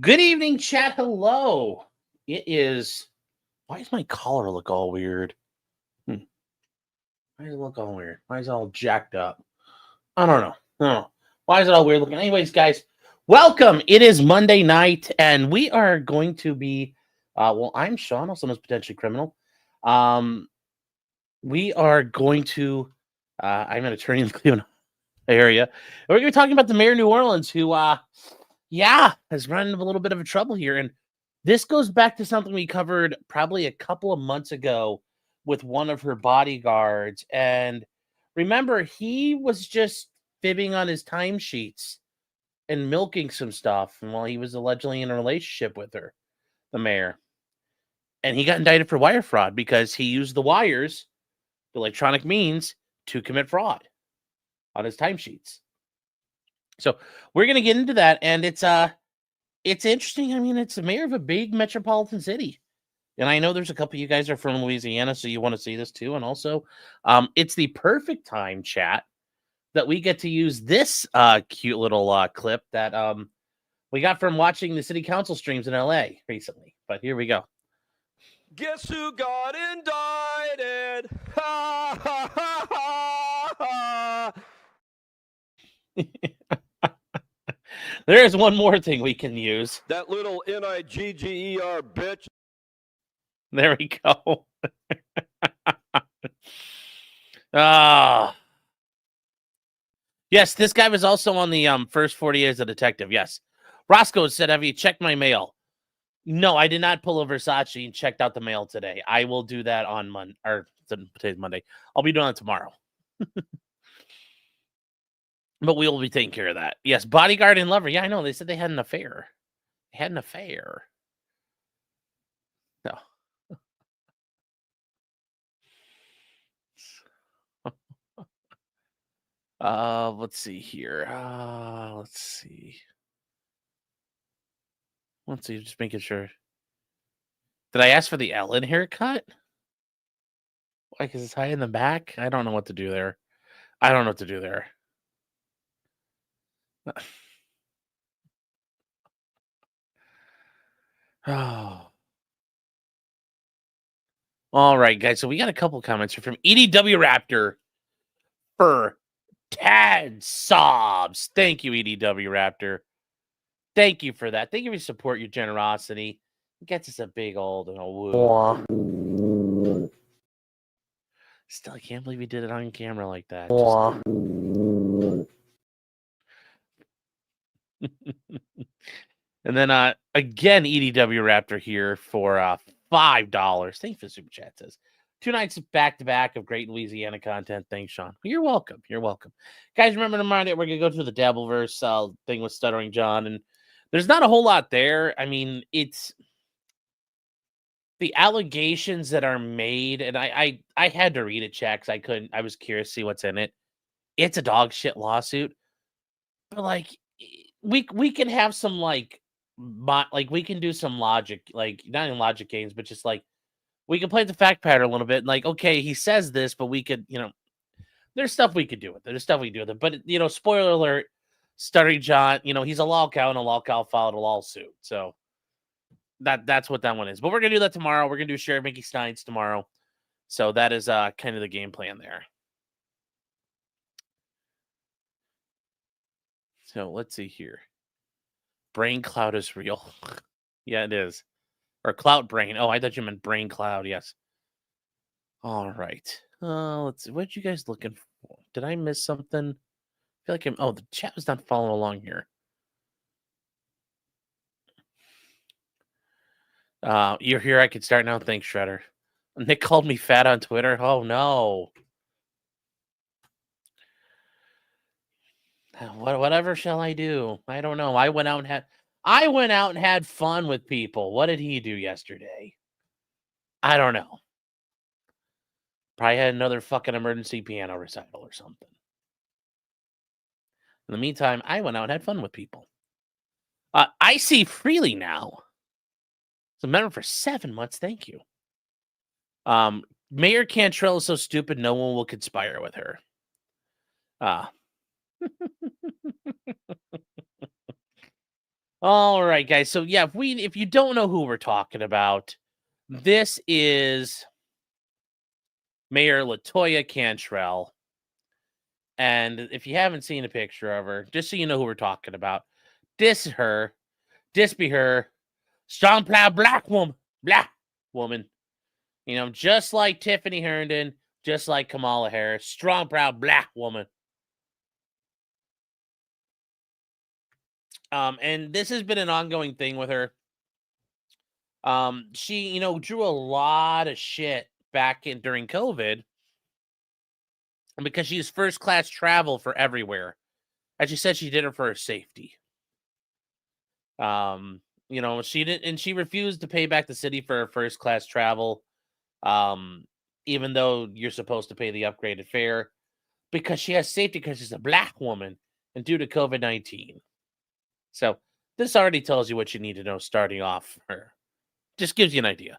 Good evening, chat. Hello. It is. Why does my collar look all weird? Why does it look all weird? Why is it all jacked up? I don't know. Why is it all weird looking? Anyways, guys, welcome. It is Monday night, and we are going to be. I'm Sean, also known as potentially criminal. We are going to. I'm an attorney in the Cleveland area. And we're going to be talking about the mayor of New Orleans, who, has run into a little bit of a trouble here, and this goes back to something we covered probably a couple of months ago with one of her bodyguards. And remember, he was just fibbing on his timesheets and milking some stuff while he was allegedly in a relationship with her, the mayor. And he got indicted for wire fraud because he used the wires, the electronic means, to commit fraud on his timesheets. So we're going to get into that. And it's interesting. I mean, it's the mayor of a big metropolitan city. And I know there's a couple of you guys are from Louisiana, so you want to see this too. And also, it's the perfect time, chat, that we get to use this cute little clip that we got from watching the city council streams in LA recently. But here we go. Guess who got indicted? Ha ha ha ha ha. There's one more thing we can use. That little Nigger bitch. There we go. Yes, this guy was also on the first 40 years as a detective. Yes. Roscoe said, have you checked my mail? No, I did not pull a Versace and checked out the mail today. I will do that on Monday, or today's Monday. I'll be doing it tomorrow. But we will be taking care of that. Yes, bodyguard and lover. Yeah, I know. They said they had an affair. They had an affair. No. Let's see here. Let's see. Just making sure. Did I ask for the Ellen haircut? Why? Because it's high in the back? I don't know what to do there. Oh. All right, guys. So we got a couple comments here from EDW Raptor for Tad Sobs. Thank you, EDW Raptor. Thank you for that. Thank you for your support, your generosity. It gets us a big old woo. Still, I can't believe he did it on camera like that. And then again, EDW Raptor here for $5. Thanks for the super chat. Says 2 nights back to back of great Louisiana content. Thanks, Sean. You're welcome. You're welcome, guys. Remember to remind it. We're gonna go through the Dabbleverse thing with Stuttering John, and there's not a whole lot there. I mean, it's the allegations that are made, and I had to read it, chat, because I couldn't. I was curious to see what's in it. It's a dog shit lawsuit, but like we can have some like we can do some logic, like not in logic games, but just like we can play the fact pattern a little bit. Like, okay, he says this, but we could, there's stuff we could do with it. There's stuff we can do with it. But spoiler alert, Stuttering John, he's a lol cow, and a lol cow followed a lawsuit. So that's what that one is. But we're gonna do that tomorrow. We're gonna do Sheriff Mickey Steins tomorrow. So that is kind of the game plan there. So let's see here. Brain cloud is real. Yeah, it is. Or cloud brain. Oh, I thought you meant brain cloud. Yes. All right. Let's see. What you guys looking for? Did I miss something? I feel like the chat was not following along here. You're here. I could start now. Thanks, Shredder. Nick called me fat on Twitter. Oh no. Whatever shall I do? I don't know. I went out and had fun with people. What did he do yesterday? I don't know. Probably had another fucking emergency piano recital or something. In the meantime, I went out and had fun with people. I see freely now. It's a member for 7 months. Thank you. Mayor Cantrell is so stupid, no one will conspire with her. All right, guys. So yeah, if you don't know who we're talking about, this is Mayor LaToya Cantrell. And if you haven't seen a picture of her, just so you know who we're talking about, this is her. This be her. Strong, proud black woman. You know, just like Tiffany Herndon, just like Kamala Harris. Strong, proud black woman. And this has been an ongoing thing with her. She, drew a lot of shit back in during COVID because she's first class travel for everywhere. As she said, she did it for her safety. She didn't, and she refused to pay back the city for her first class travel. Even though you're supposed to pay the upgraded fare because she has safety because she's a black woman and due to COVID-19. So this already tells you what you need to know starting off her. Just gives you an idea.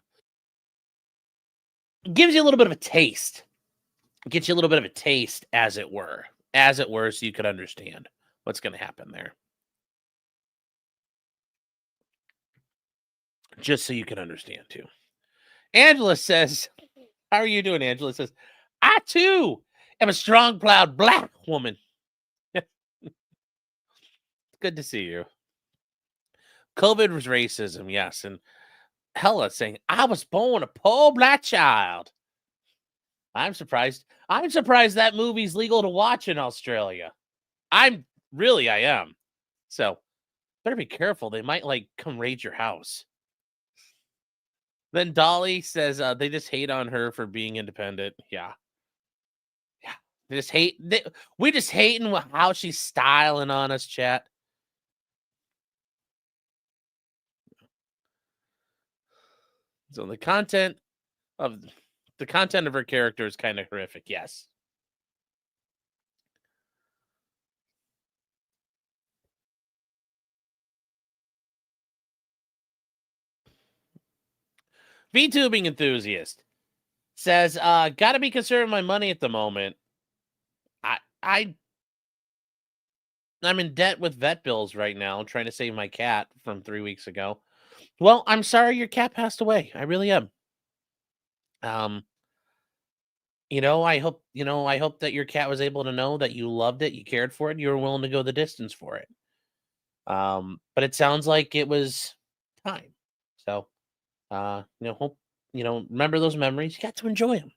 Gives you a little bit of a taste. Gets you a little bit of a taste, as it were, so you could understand what's going to happen there. Just so you can understand, too. Angela says, how are you doing, Angela? Says, I, too, am a strong, proud black woman. Good to see you. COVID was racism, yes. And Hella saying, I was born a poor black child. I'm surprised. I'm surprised that movie's legal to watch in Australia. I am. So better be careful. They might come raid your house. Then Dolly says they just hate on her for being independent. Yeah. Yeah. They just hate. We just hating how she's styling on us, chat. So the content of her character is kind of horrific. Yes. VTubing enthusiast says, gotta be conserving my money at the moment. I'm in debt with vet bills right now, trying to save my cat from 3 weeks ago. Well, I'm sorry your cat passed away. I really am. I hope that your cat was able to know that you loved it, you cared for it, you were willing to go the distance for it. But it sounds like it was time. So, hope, remember those memories. You got to enjoy them.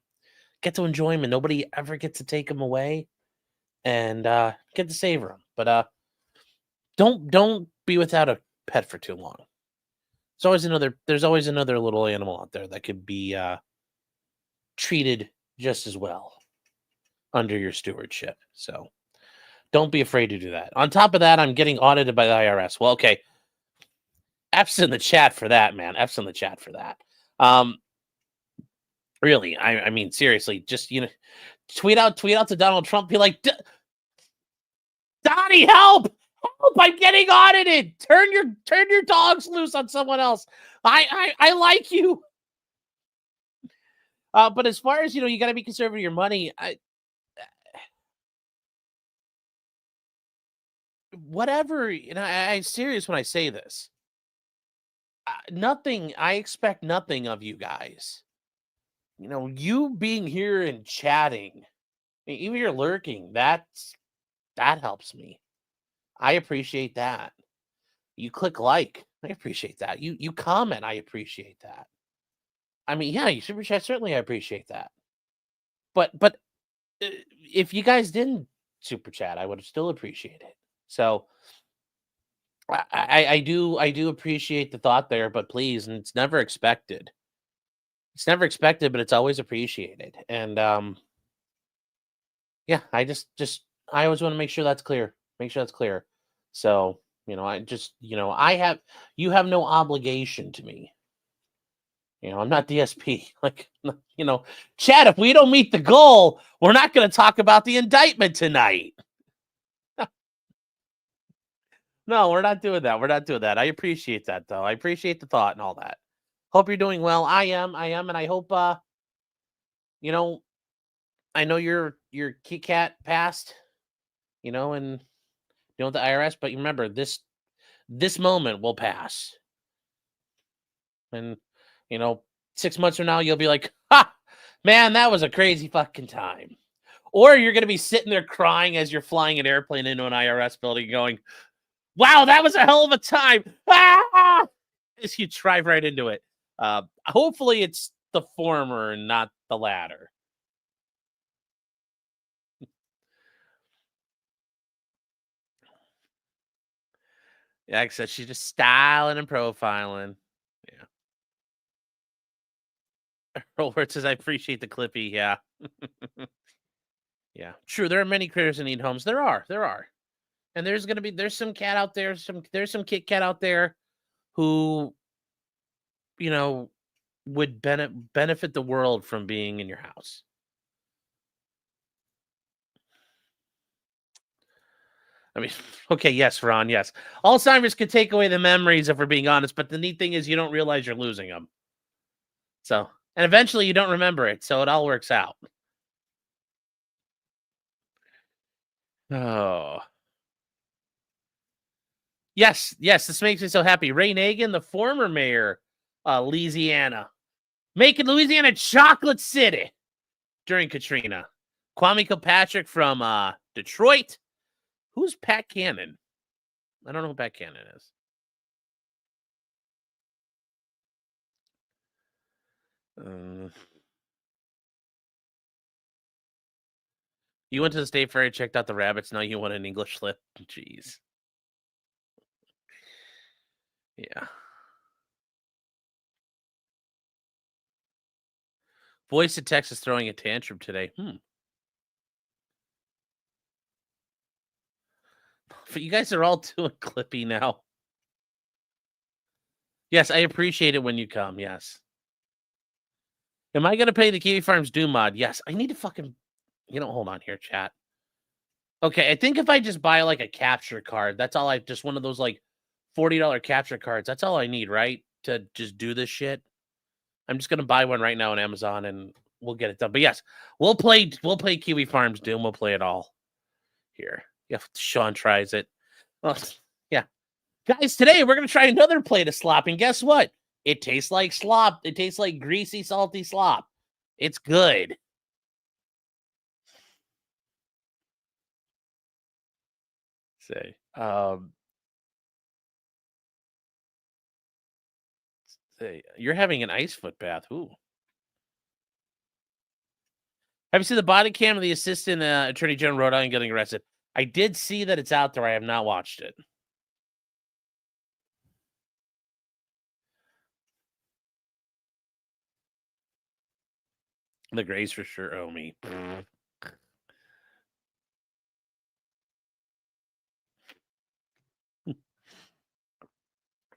Get to enjoy them, and nobody ever gets to take them away. And get to savor them. But don't be without a pet for too long. There's always another little animal out there that could be treated just as well under your stewardship. So don't be afraid to do that. On top of that, I'm getting audited by the IRS. Well, okay. F's in the chat for that, man. F's in the chat for that. Really, I mean, seriously, just tweet out to Donald Trump. Be like, Donnie, help! Help! I'm getting audited. Turn your dogs loose on someone else. I like you. But as far as you got to be conservative with your money. Whatever, I'm serious when I say this. I expect nothing of you guys. You being here and chatting, even you're lurking, that helps me. I appreciate that. You click like, I appreciate that. You comment, I appreciate that. I mean, yeah, you super chat, certainly I appreciate that. But if you guys didn't super chat, I would have still appreciated it. So I do appreciate the thought there, but please, and it's never expected. It's never expected, but it's always appreciated. And yeah, I I always want to make sure that's clear. Make sure that's clear. So, you have no obligation to me. I'm not DSP. Chad, if we don't meet the goal, we're not going to talk about the indictment tonight. No, we're not doing that. We're not doing that. I appreciate that, though. I appreciate the thought and all that. Hope you're doing well. I am, and I hope I know your Kit Kat passed, and the IRS, but remember this this moment will pass. And, 6 months from now, you'll be like, ha, man, that was a crazy fucking time. Or you're going to be sitting there crying as you're flying an airplane into an IRS building going, wow, that was a hell of a time. Ah! As you drive right into it. Hopefully it's the former and not the latter. Yeah, like I said, she's just styling and profiling. Yeah. Robert says, I appreciate the Clippy. Yeah. Yeah. True. There are many critters that need homes. There are. And there's some cat out there, there's some Kit Kat out there who, would benefit the world from being in your house. I mean, okay, yes, Ron, yes. Alzheimer's could take away the memories, if we're being honest, but the neat thing is you don't realize you're losing them. So, and eventually you don't remember it, so it all works out. Oh. Yes, this makes me so happy. Ray Nagin, the former mayor, Louisiana, making Louisiana chocolate city during Katrina. Kwame Kilpatrick from Detroit. Who's Pat Cannon? I don't know who Pat Cannon is. You went to the state fair, checked out the rabbits. Now you want an English slip. Jeez. Yeah. Voice of Texas throwing a tantrum today. But you guys are all doing Clippy now. Yes, I appreciate it when you come. Yes. Am I going to pay the Kiwi Farms Doom mod? Yes. I need to fucking, hold on here, chat. Okay, I think if I just buy like a capture card, that's all just one of those like $40 capture cards. That's all I need, right? To just do this shit. I'm just going to buy one right now on Amazon and we'll get it done. But yes, we'll play Kiwi Farms Doom. We'll play it all here. Yeah, Sean tries it. Well, yeah. Guys, today we're going to try another plate of slop. And guess what? It tastes like slop. It tastes like greasy, salty slop. It's good. Say, you're having an ice foot bath. Ooh. Have you seen the body cam of the assistant attorney general Rhode Island getting arrested? I did see that it's out there. I have not watched it. The Grays for sure owe me. Oh.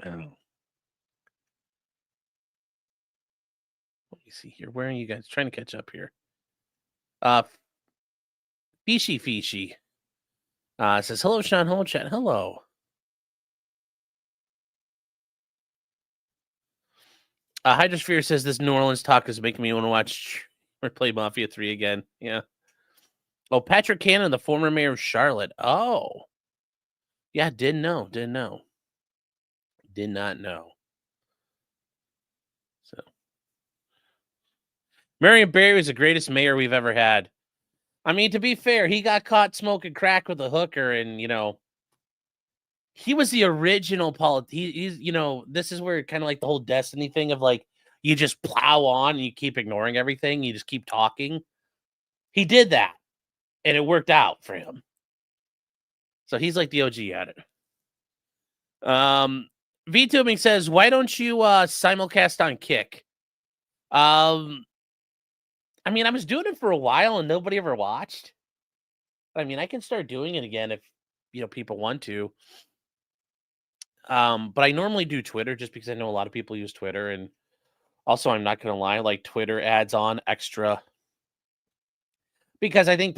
Let me see here. Where are you guys trying to catch up here? Fishy. Says, hello, Sean. Hello, chat. Hello. Hydrosphere says this New Orleans talk is making me want to watch or play Mafia 3 again. Yeah. Oh, Patrick Cannon, the former mayor of Charlotte. Oh. Yeah, didn't know. Did not know. So, Marion Barry was the greatest mayor we've ever had. I mean, to be fair, he got caught smoking crack with a hooker, and he was the original he's this is where kind of like the whole destiny thing of like you just plow on and you keep ignoring everything, you just keep talking. He did that, and it worked out for him. So he's like the OG at it. VTubing says, why don't you simulcast on Kick? I mean, I was doing it for a while and nobody ever watched. I mean, I can start doing it again if people want to. But I normally do Twitter just because I know a lot of people use Twitter, and also I'm not gonna lie, like Twitter adds on extra because I think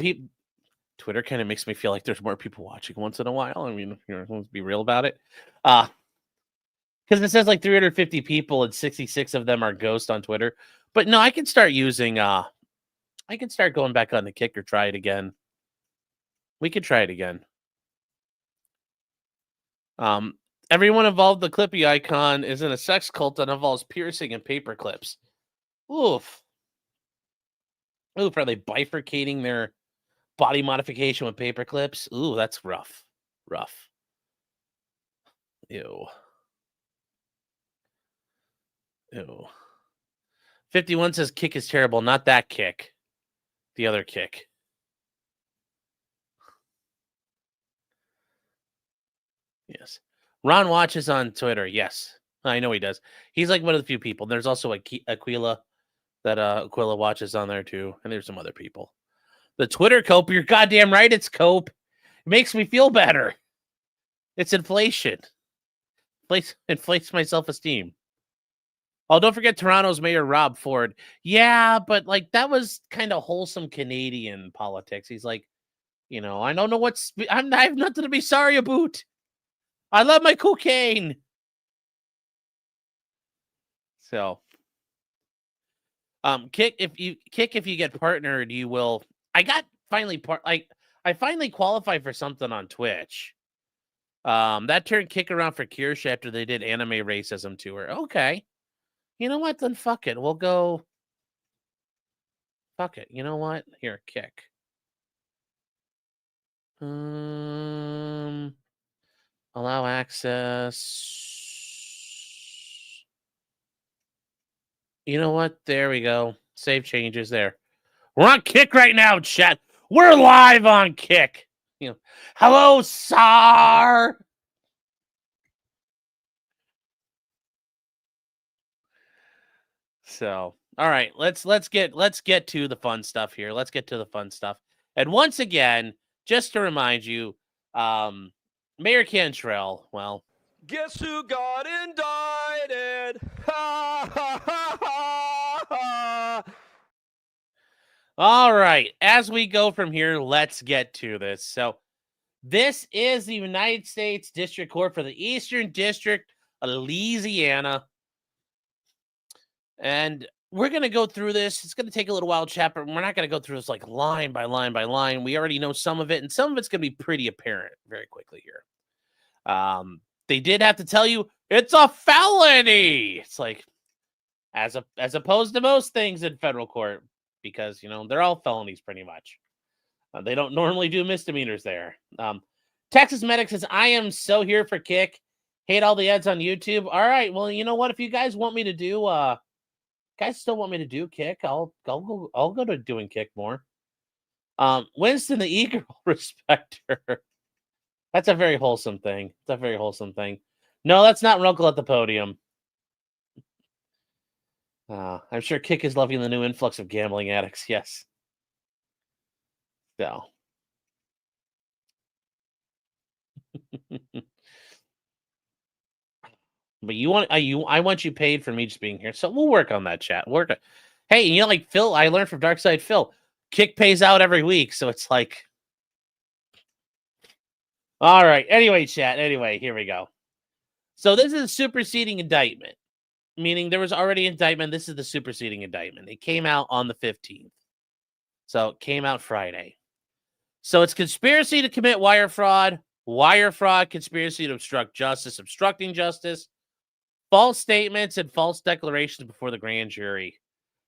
Twitter kind of makes me feel like there's more people watching once in a while. I mean, let's be real about it. Because it says like 350 people and 66 of them are ghosts on Twitter. But no, I can start using I can start going back on the Kick or try it again. We could try it again. Everyone involved in the Clippy icon is in a sex cult that involves piercing and paper clips. Oof. Oof, are they bifurcating their body modification with paper clips? Ooh, that's rough. Rough. Ew. Ew. 51 says kick is terrible. Not that kick. The other kick. Yes. Ron watches on Twitter. Yes. I know he does. He's like one of the few people. There's also Aquila that Aquila watches on there too. And there's some other people. The Twitter cope, you're goddamn right it's cope. It makes me feel better. It's inflation. Inflates my self-esteem. Oh, don't forget Toronto's Mayor Rob Ford. Yeah, but like that was kind of wholesome Canadian politics. He's like, you know, I don't know I have nothing to be sorry about. I love my cocaine. So, kick if you get partnered, you will. I finally qualified for something on Twitch. That turned kick around for Kirsch after they did anime racism to her. Okay. You know what? Then fuck it. We'll go. Fuck it. You know what? Here, kick. Allow access. You know what? There we go. Save changes there. We're on Kick right now, chat. We're live on Kick. You know, hello, Sar. So, all right, let's get to the fun stuff here. Let's get to the fun stuff. And once again, just to remind you, Mayor Cantrell, well, Guess who got indicted? Ha ha ha ha ha. All right, as we go from here, let's get to this. So, this is the United States District Court for the Eastern District of Louisiana. And we're going to go through this. It's going to take a little while, chat, but we're not going to go through this like line by line by line. We already know some of it, and some of it's going to be pretty apparent very quickly here. They did have to tell you it's a felony. It's like as opposed to most things in federal court, because, you know, they're all felonies pretty much. They don't normally do misdemeanors there. Texas Medic says, I am so here for Kick. Hate all the ads on YouTube. All right. Well, you know what? If you guys want me to do, guys still want me to do Kick, I'll go to doing Kick more. Winston the Eagle Respecter. That's a very wholesome thing. It's a very wholesome thing. No, that's not Runkle at the podium. I'm sure Kick is loving the new influx of gambling addicts. Yes. So. But I want you paid for me just being here. So we'll work on that, chat. Hey, you know, like Phil, I learned from Darkside Phil. Kick pays out every week, so it's like. All right. Anyway, chat. Anyway, here we go. So this is a superseding indictment, meaning there was already indictment. This is the superseding indictment. It came out on the 15th. So it came out Friday. So it's conspiracy to commit wire fraud, conspiracy to obstruct justice, obstructing justice, false statements, and false declarations before the grand jury.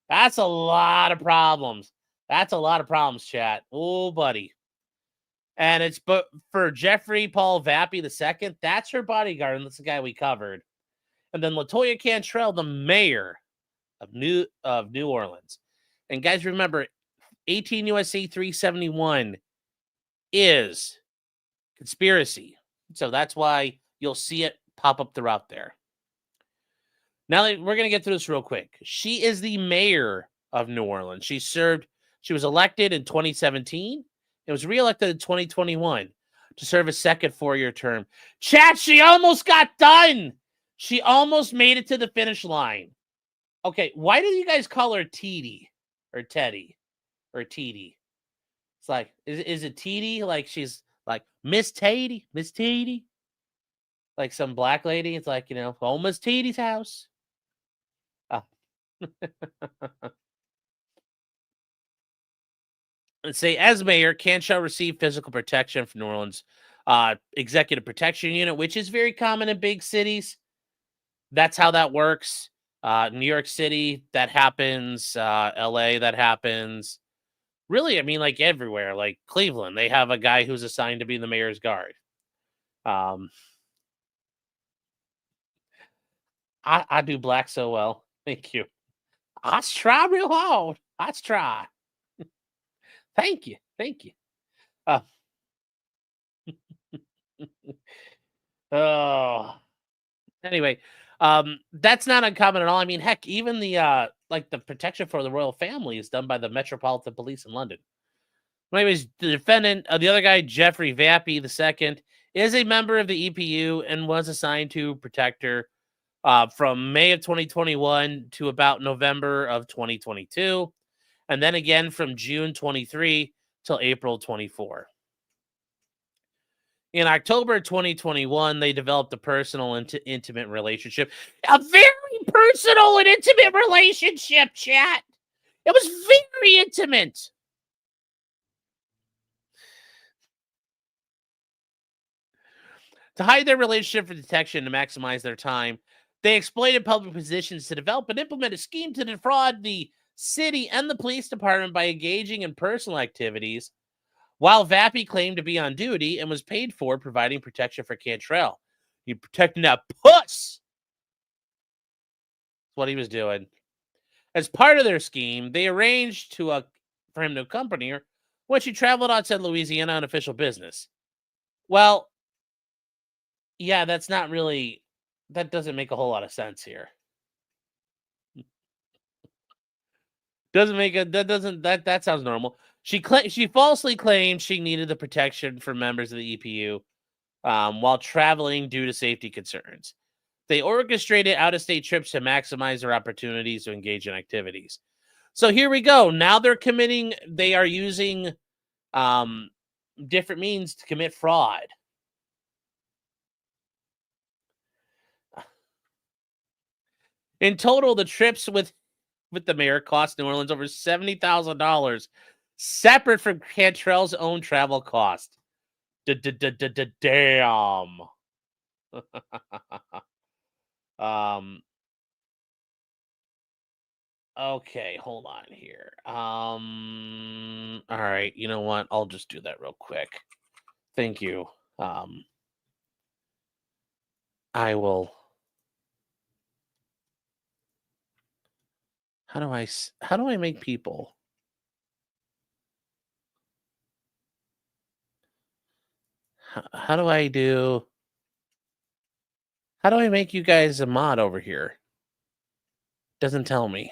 That's a lot of problems. That's a lot of problems, chat. Oh, buddy. And it's for Jeffrey Paul Vappy II. That's her bodyguard, and that's the guy we covered. And then LaToya Cantrell, the mayor of New Orleans. And guys, remember, 18 U.S.C. 371 is conspiracy. So that's why you'll see it pop up throughout there. Now, we're going to get through this real quick. She is the mayor of New Orleans. She was elected in 2017 and was reelected in 2021 to serve a second 4-year term. Chat, she almost got done. She almost made it to the finish line. Okay, why do you guys call her Teddy or Teddy or Teddy? It's like, is it Teddy? Like she's like Miss Teddy? Like some black lady. It's like, you know, home Miss Teddy's house. Let's say, as mayor, Cantrell received physical protection from New Orleans executive protection unit, which is very common in big cities. That's how that works. New York City, that happens. LA, that happens. Really, I mean, like everywhere, like Cleveland, they have a guy who's assigned to be the mayor's guard. Um, I do black so well. Thank you. I try real hard. I try. Thank you. Thank you. Uh, oh, anyway, that's not uncommon at all. I mean, heck, even the like the protection for the royal family is done by the Metropolitan Police in London. Anyways, the defendant, the other guy, Jeffrey Vappy II, is a member of the EPU and was assigned to protect her from May of 2021 to about November of 2022, and then again from June 23 till April 24. In October 2021, they developed a personal and intimate relationship. A very personal and intimate relationship, chat. It was very intimate. To hide their relationship for detection to maximize their time, they exploited public positions to develop and implement a scheme to defraud the city and the police department by engaging in personal activities, while Vappy claimed to be on duty and was paid for providing protection for Cantrell. He protecting that puss. That's what he was doing. As part of their scheme, they arranged for him to accompany her when she traveled outside Louisiana on official business. Well, yeah, that doesn't make a whole lot of sense here. That sounds normal. She falsely claimed she needed the protection from members of the EPU while traveling due to safety concerns. They orchestrated out-of-state trips to maximize their opportunities to engage in activities. So here we go. Now they are using different means to commit fraud. In total, the trips with the mayor cost New Orleans over $70,000, separate from Cantrell's own travel cost. Damn. Okay, hold on here. All right, you know what? I'll just do that real quick. Thank you. I will. How do I make people? How do I do? How do I make you guys a mod over here? Doesn't tell me.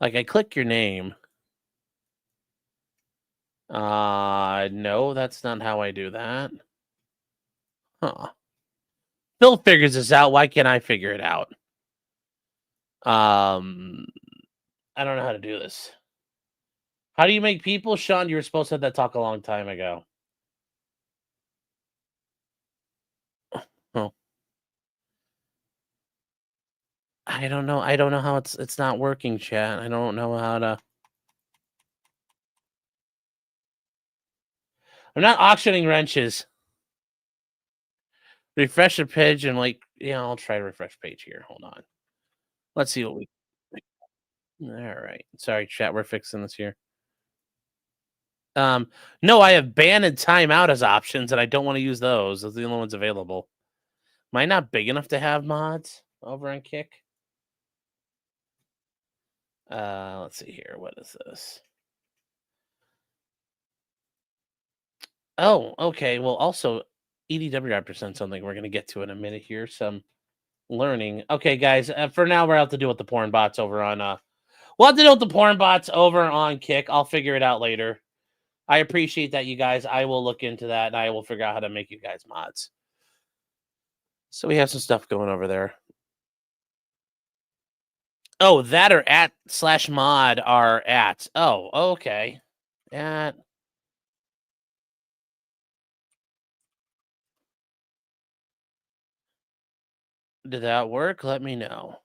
Like I click your name. No, that's not how I do that. Huh. Phil figures this out. Why can't I figure it out? I don't know how to do this. How do you make people? Sean, you were supposed to have that talk a long time ago. Oh. I don't know. I don't know how it's not working, chat. I don't know how to. I'm not auctioning wrenches. Refresh the page and I'll try to refresh page here. Hold on. Let's see what we. All right. Sorry, chat. We're fixing this here. No, I have ban and timeout as options, and I don't want to use those. Those are the only ones available. Am I not big enough to have mods over on Kick? Let's see here. What is this? Oh, okay. Well, also, EDW represents something we're going to get to in a minute here. Some learning. Okay, guys. For now, we're out to deal with the porn bots over on. We'll have to deal with the porn bots over on Kick. I'll figure it out later. I appreciate that, you guys. I will look into that, and I will figure out how to make you guys mods. So we have some stuff going over there. Oh, that or @/mod are at. Oh, okay. At. Did that work? Let me know.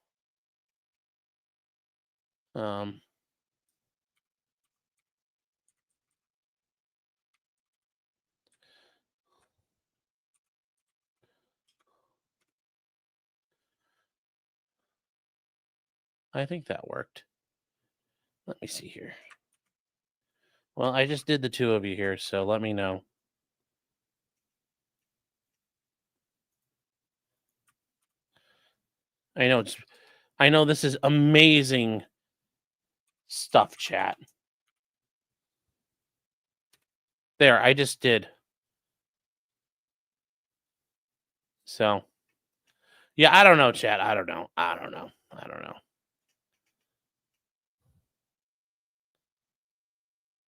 I think that worked. Let me see here. Well, I just did the two of you here, so let me know. I know this is amazing stuff, chat. There, I just did. So, yeah, I don't know, chat. I don't know.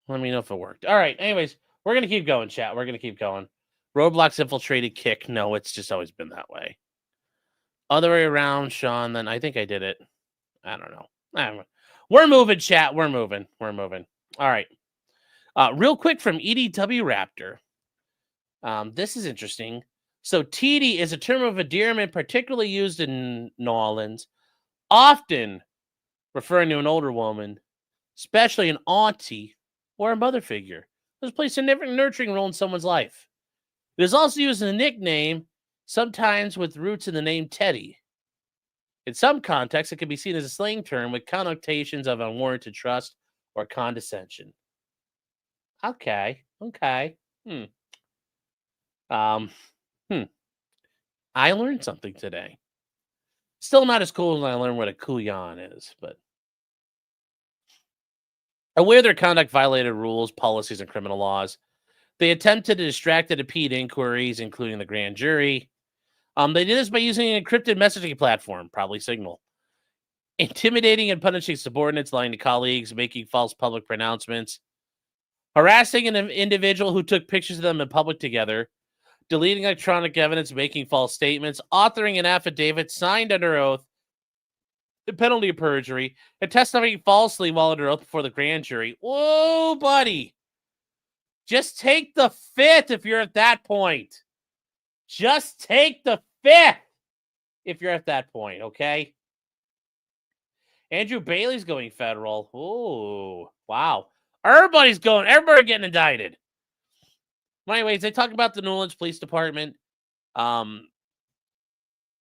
Let me know if it worked. All right. Anyways, we're going to keep going, chat. We're going to keep going. Roblox infiltrated kick. No, it's just always been that way. Other way around, Sean. Then I think I did it. I don't know. We're moving, chat. We're moving. All right. Real quick from EDW Raptor. This is interesting. So, TD is a term of endearment particularly used in New Orleans, often referring to an older woman, especially an auntie or a mother figure, who's plays a nurturing role in someone's life. It is also used as a nickname, sometimes with roots in the name Teddy. In some contexts, it can be seen as a slang term with connotations of unwarranted trust or condescension. Okay. I learned something today. Still not as cool as I learned what a couillon is, but aware their conduct violated rules, policies, and criminal laws, they attempted to distract and impede inquiries, including the grand jury. They did this by using an encrypted messaging platform, probably Signal, intimidating and punishing subordinates, lying to colleagues, making false public pronouncements, harassing an individual who took pictures of them in public together, deleting electronic evidence, making false statements, authoring an affidavit signed under oath, the penalty of perjury, and testifying falsely while under oath before the grand jury. Whoa, buddy. Just take the fifth if you're at that point. Just take the fifth if you're at that point, okay? Andrew Bailey's going federal. Ooh, wow. Everybody getting indicted. Anyways, they talk about the New Orleans Police Department.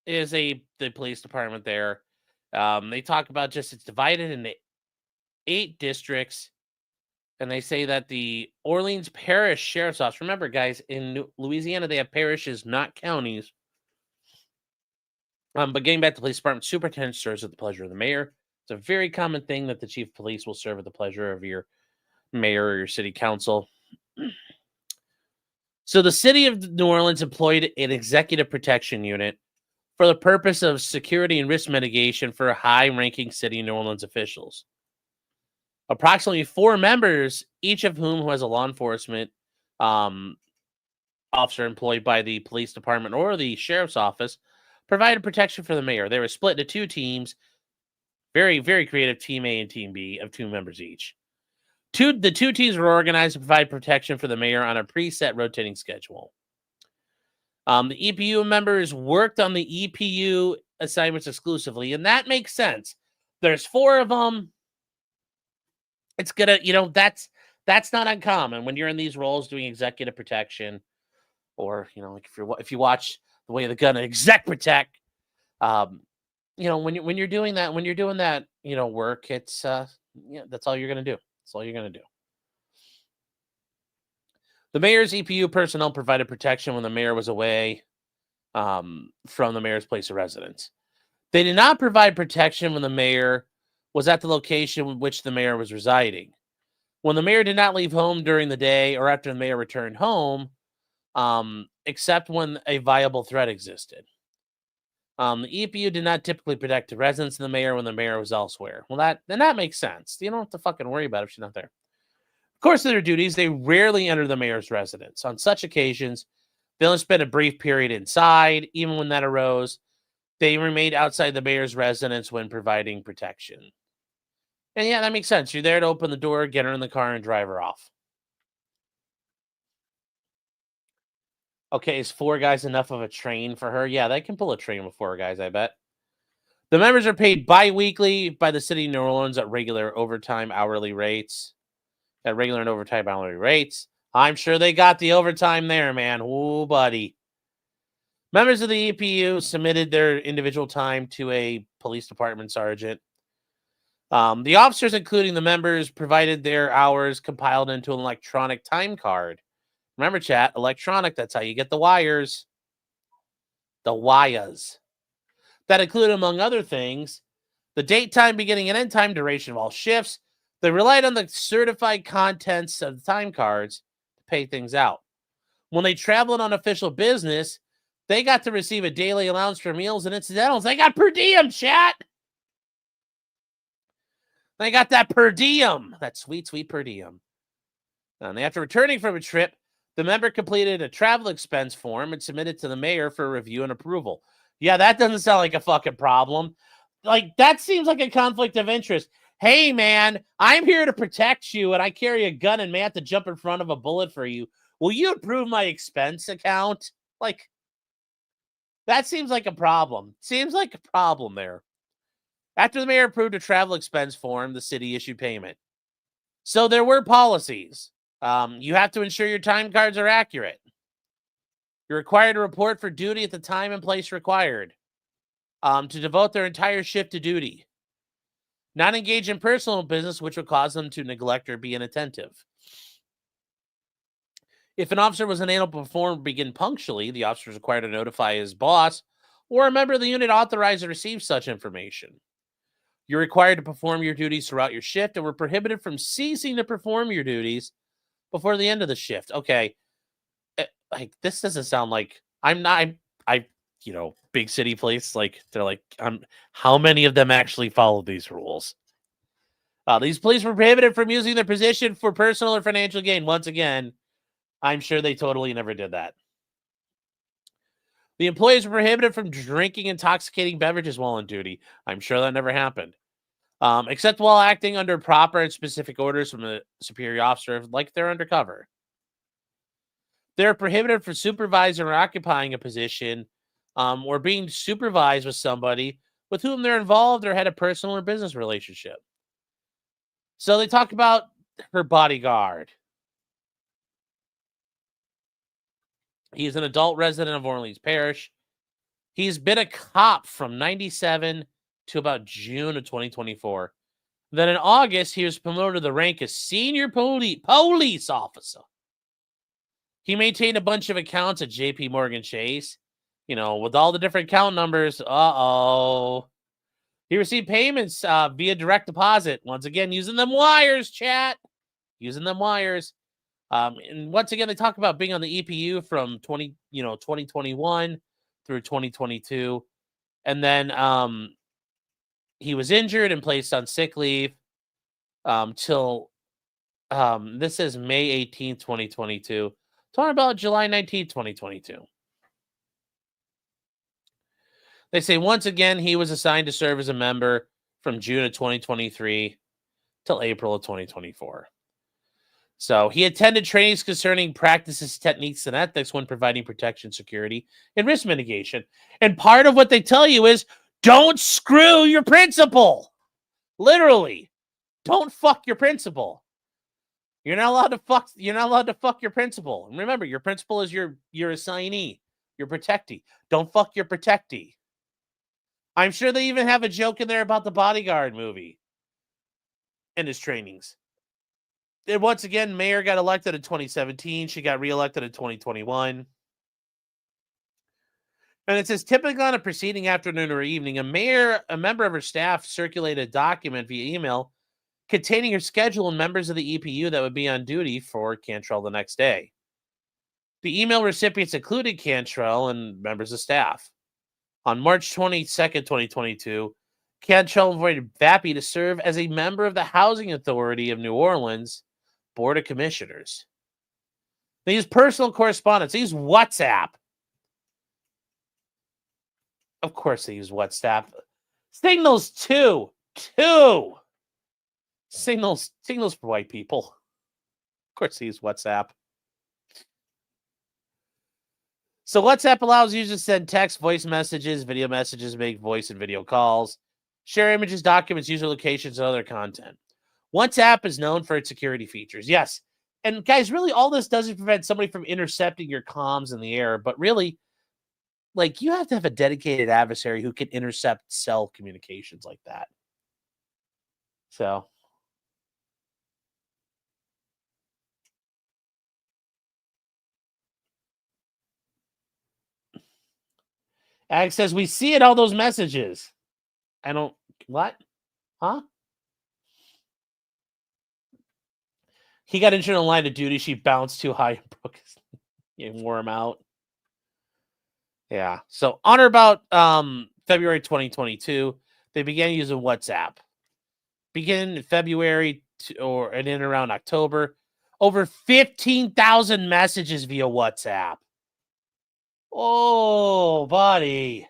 Is the police department there. They talk about just it's divided into 8 districts. And they say that the Orleans Parish Sheriff's Office, remember, guys, in Louisiana, they have parishes, not counties. But getting back to the police department, superintendent serves at the pleasure of the mayor. It's a very common thing that the chief of police will serve at the pleasure of your mayor or your city council. So the city of New Orleans employed an executive protection unit for the purpose of security and risk mitigation for high-ranking city New Orleans officials. Approximately 4 members, each of whom has a law enforcement officer employed by the police department or the sheriff's office, provided protection for the mayor. They were split into 2 teams, very, very creative, Team A and Team B, of 2 members each. The 2 teams were organized to provide protection for the mayor on a preset rotating schedule. The EPU members worked on the EPU assignments exclusively, and that makes sense. There's 4 of them. It's gonna, that's not uncommon when you're in these roles doing executive protection, or like if you watch The Way of the Gun, exec protect. When you're doing that, work, it's that's all you're gonna do. That's all you're gonna do. The mayor's EPU personnel provided protection when the mayor was away from the mayor's place of residence. They did not provide protection when the mayor was at the location in which the mayor was residing. When the mayor did not leave home during the day or after the mayor returned home, except when a viable threat existed. The EPU did not typically protect the residence of the mayor when the mayor was elsewhere. Well, that makes sense. You don't have to fucking worry about it if she's not there. Of course, of their duties, they rarely enter the mayor's residence. On such occasions, they only spend a brief period inside. Even when that arose, they remained outside the mayor's residence when providing protection. And yeah, that makes sense. You're there to open the door, get her in the car, and drive her off. Okay, is 4 guys enough of a train for her? Yeah, they can pull a train with 4 guys, I bet. The members are paid bi-weekly by the city of New Orleans at regular and overtime hourly rates. I'm sure they got the overtime there, man. Ooh, buddy. Members of the EPU submitted their individual time to a police department sergeant. The officers, including the members, provided their hours compiled into an electronic time card. Remember, chat, electronic, that's how you get the wires. The wires. That included, among other things, the date, time, beginning, and end time, duration of all shifts. They relied on the certified contents of the time cards to pay things out. When they traveled on official business, they got to receive a daily allowance for meals and incidentals. They got per diem, chat. They got that per diem. That sweet, sweet per diem. And after returning from a trip, the member completed a travel expense form and submitted to the mayor for review and approval. Yeah, that doesn't sound like a fucking problem. Like, that seems like a conflict of interest. Hey, man, I'm here to protect you, and I carry a gun and may have to jump in front of a bullet for you. Will you approve my expense account? Like, that seems like a problem. Seems like a problem there. After the mayor approved a travel expense form, the city issued payment. So there were policies. You have to ensure your time cards are accurate. You're required to report for duty at the time and place required. To devote their entire shift to duty. Not engage in personal business, which would cause them to neglect or be inattentive. If an officer was unable to perform or begin punctually, the officer is required to notify his boss or a member of the unit authorized to receive such information. You're required to perform your duties throughout your shift and were prohibited from ceasing to perform your duties before the end of the shift. Okay. Like, this doesn't sound like big city place. Like, they're like, how many of them actually follow these rules? These police were prohibited from using their position for personal or financial gain. Once again, I'm sure they totally never did that. The employees were prohibited from drinking intoxicating beverages while on duty. I'm sure that never happened. Except while acting under proper and specific orders from a superior officer, like they're undercover. They're prohibited from supervising or occupying a position or being supervised with somebody with whom they're involved or had a personal or business relationship. So they talk about her bodyguard. He's an adult resident of Orleans Parish. He's been a cop from 97 to about June of 2024. Then in August, he was promoted to the rank as senior police officer. He maintained a bunch of accounts at JP Morgan Chase, with all the different account numbers. Uh-oh. He received payments via direct deposit. Once again, using them wires, chat. Using them wires. And once again, they talk about being on the EPU from 2021 through 2022. And then he was injured and placed on sick leave till this is May 18th, 2022. Talking about July 19th, 2022. They say once again he was assigned to serve as a member from June of 2023 till April of 2024. So he attended trainings concerning practices, techniques, and ethics when providing protection, security, and risk mitigation. And part of what they tell you is don't screw your principal. Literally, don't fuck your principal. You're not allowed to fuck your principal. And remember, your principal is your assignee, your protectee. Don't fuck your protectee. I'm sure they even have a joke in there about the Bodyguard movie and his trainings. And once again, Mayor got elected in 2017. She got reelected in 2021. And it says, typically on a preceding afternoon or evening, a member of her staff circulated a document via email containing her schedule and members of the EPU that would be on duty for Cantrell the next day. The email recipients included Cantrell and members of staff. On March 22nd, 2022, Cantrell invited Vappy to serve as a member of the Housing Authority of New Orleans Board of Commissioners. They use personal correspondence. They use WhatsApp. Of course they use WhatsApp. Signals too. Signals for white people. Of course they use WhatsApp. So WhatsApp allows users to send text, voice messages, video messages, make voice and video calls, share images, documents, user locations, and other content. WhatsApp is known for its security features. Yes. And guys, really all this does is prevent somebody from intercepting your comms in the air. But really, like, you have to have a dedicated adversary who can intercept cell communications like that. So. Alex says, we see it, all those messages. I don't, what? Huh? He got injured on line of duty. She bounced too high and broke and wore him out. Yeah. So on or about February 2022, they began using WhatsApp. Beginning in February and in around October, over 15,000 messages via WhatsApp. Oh, buddy.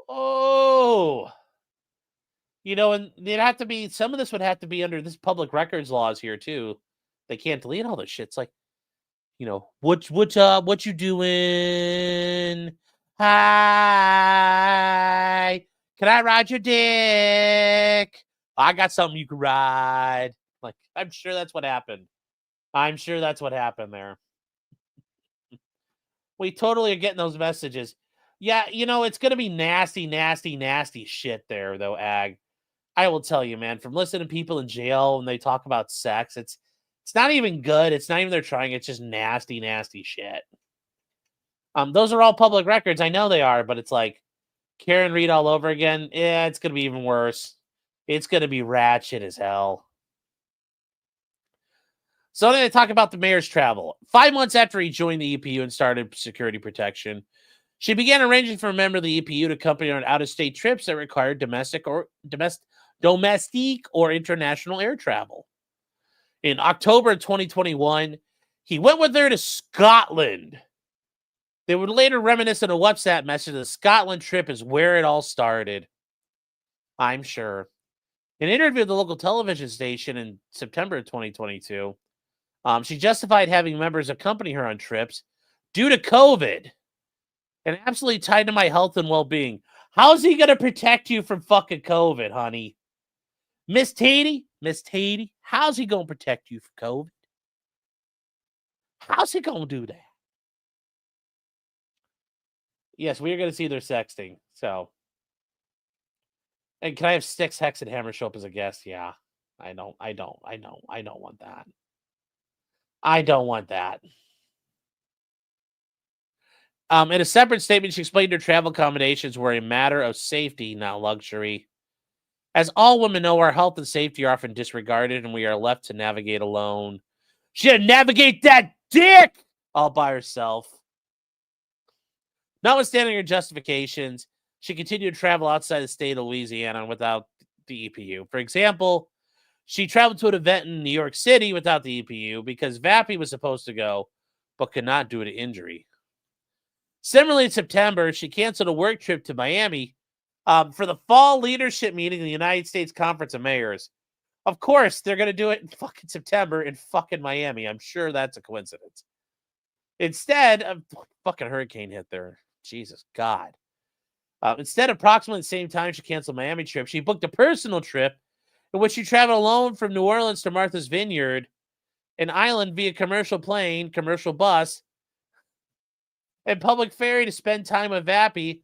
Oh. You know, and it'd have to be, some of this would have to be under this public records laws here too. They can't delete all this shit. It's like, you know, what you doing? Hi, can I ride your dick? I got something you can ride. Like, I'm sure that's what happened. I'm sure that's what happened there. We totally are getting those messages. Yeah, you know, it's gonna be nasty, nasty, nasty shit there, though, Ag. I will tell you, man, from listening to people in jail when they talk about sex, it's not even good. It's not even they're trying. It's just nasty, nasty shit. Those are all public records. I know they are, but it's like Karen Reed all over again. Yeah, it's gonna be even worse. It's gonna be ratchet as hell. So I'm going to talk about the mayor's travel. 5 months after he joined the EPU and started security protection, she began arranging for a member of the EPU to accompany her on out-of-state trips that required domestic or international air travel. In October 2021, he went with her to Scotland. They would later reminisce in a WhatsApp message. The Scotland trip is where it all started. I'm sure. In an interview with the local television station in September of 2022, she justified having members accompany her on trips due to COVID and absolutely tied to my health and well-being. How's he going to protect you from fucking COVID, honey? Miss Tatey, how's he going to protect you from COVID? How's he going to do that? Yes, we are going to see their sexting. So, and can I have Styx, Hex, and Hammer show up as a guest? Yeah, I don't want that. I don't want that. In a separate statement, she explained her travel accommodations were a matter of safety, not luxury. As all women know, our health and safety are often disregarded, and we are left to navigate alone. She had to navigate that dick all by herself. Notwithstanding her justifications, she continued to travel outside the state of Louisiana without the EPU. For example, she traveled to an event in New York City without the EPU because Vappy was supposed to go, but could not due to injury. Similarly, in September, she canceled a work trip to Miami for the fall leadership meeting in the United States Conference of Mayors. Of course, they're going to do it in fucking September in fucking Miami. I'm sure that's a coincidence. Instead of fucking hurricane hit there. Jesus God. Instead, approximately the same time she canceled Miami trip, she booked a personal trip in which she traveled alone from New Orleans to Martha's Vineyard, an island, via commercial plane, commercial bus, and public ferry to spend time with Vappy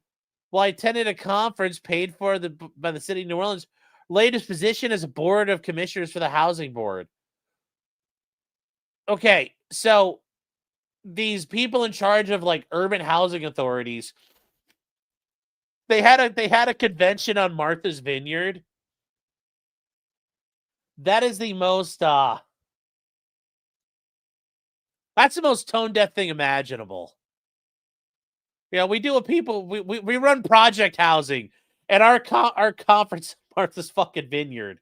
while I attended a conference paid for by the city of New Orleans, latest position as a board of commissioners for the housing board. Okay, so these people in charge of like urban housing authorities, they had a convention on Martha's Vineyard. That is the most that's the most tone deaf thing imaginable. Yeah, we do we run project housing at our conference Martha's fucking Vineyard.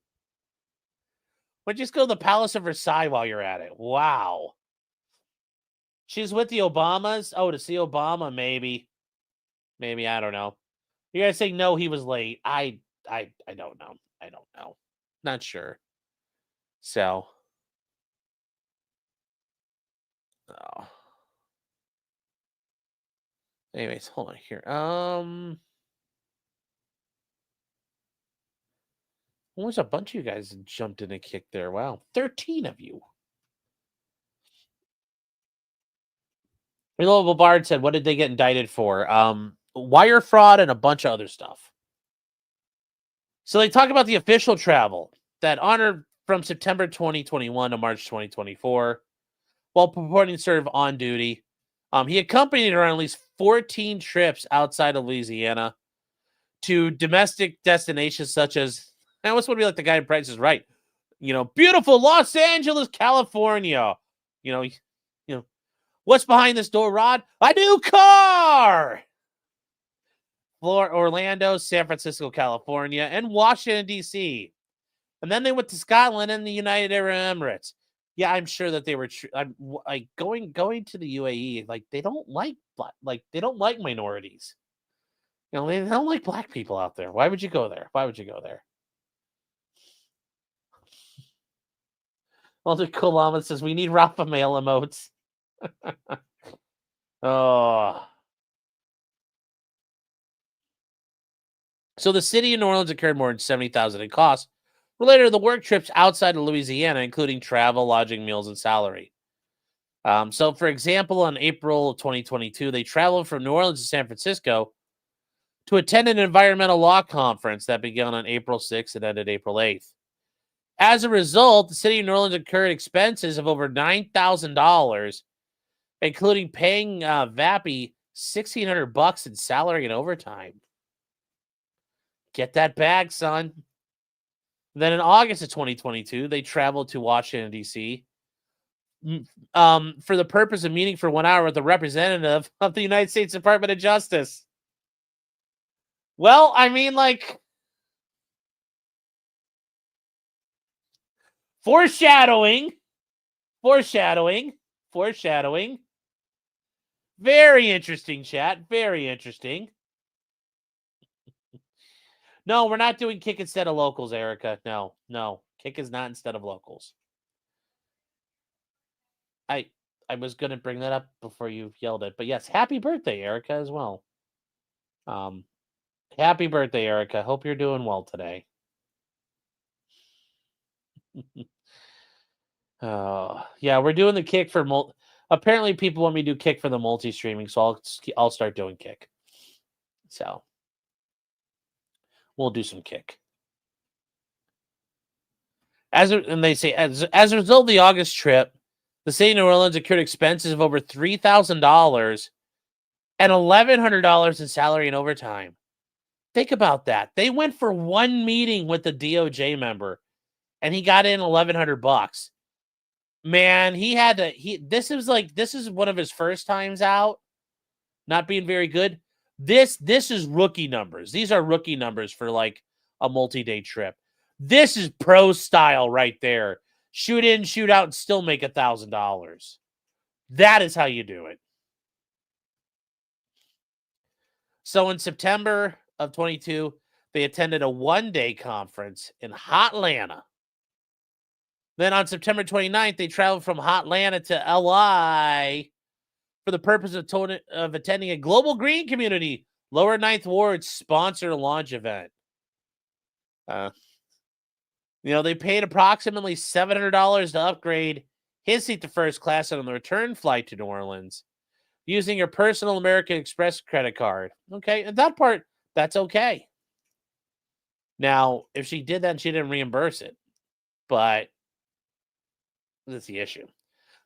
But just go to the Palace of Versailles while you're at it. Wow. She's with the Obamas. Oh, to see Obama, maybe. Maybe, I don't know. You guys say no, he was late. I don't know. I don't know. Not sure. So. Oh. Anyways, hold on here. There's a bunch of you guys that jumped in and kicked there. Wow. 13 of you. Reloadable Bard said, what did they get indicted for? Wire fraud and a bunch of other stuff. So they talk about the official travel that honored from September 2021 to March 2024 while purporting to serve on duty. He accompanied her on at least 14 trips outside of Louisiana to domestic destinations such as, I almost want to be like the guy in Price is Right, beautiful Los Angeles, California. You know, what's behind this door, Rod? A new car. Orlando, San Francisco, California, and Washington, D.C. And then they went to Scotland and the United Arab Emirates. Yeah, I'm sure that they were like going to the UAE. Like they don't like they don't like minorities. They don't like black people out there. Why would you go there? Why would you go there? Well, the Kulama says we need Rafa mail emotes. Oh. So the city of New Orleans incurred more than $70,000 in costs related to the work trips outside of Louisiana, including travel, lodging, meals, and salary. So, for example, in April of 2022, they traveled from New Orleans to San Francisco to attend an environmental law conference that began on April 6th and ended April 8th. As a result, the city of New Orleans incurred expenses of over $9,000, including paying Vappy $1,600 in salary and overtime. Get that bag, son. Then in August of 2022, they traveled to Washington, D.C. For the purpose of meeting for 1 hour with the representative of the United States Department of Justice. Well, I mean, like, foreshadowing. Very interesting, chat. Very interesting. No, we're not doing kick instead of locals, Erica. No. Kick is not instead of locals. I was going to bring that up before you yelled it. But yes, happy birthday, Erica, as well. Happy birthday, Erica. Hope you're doing well today. Yeah, we're doing the kick for apparently people want me to do kick for the multi-streaming, so I'll start doing kick. So we'll do some kick. And they say as a result of the August trip, the city of New Orleans incurred expenses of over $3,000 and $1,100 in salary and overtime. Think about that. They went for one meeting with the DOJ member, and he got in $1,100. Man, this is one of his first times out, not being very good. This is rookie numbers. These are rookie numbers for like a multi-day trip. This is pro style right there. Shoot in, shoot out, and still make $1,000. That is how you do it. So in September of 22, they attended a one-day conference in Hotlanta. Then on September 29th, they traveled from Hotlanta to LA for the purpose of attending a Global Green Community Lower Ninth Ward sponsor launch event. They paid approximately $700 to upgrade his seat to first class on the return flight to New Orleans using her personal American Express credit card. Okay, and that part, that's okay. Now, if she did that and she didn't reimburse it, but that's the issue.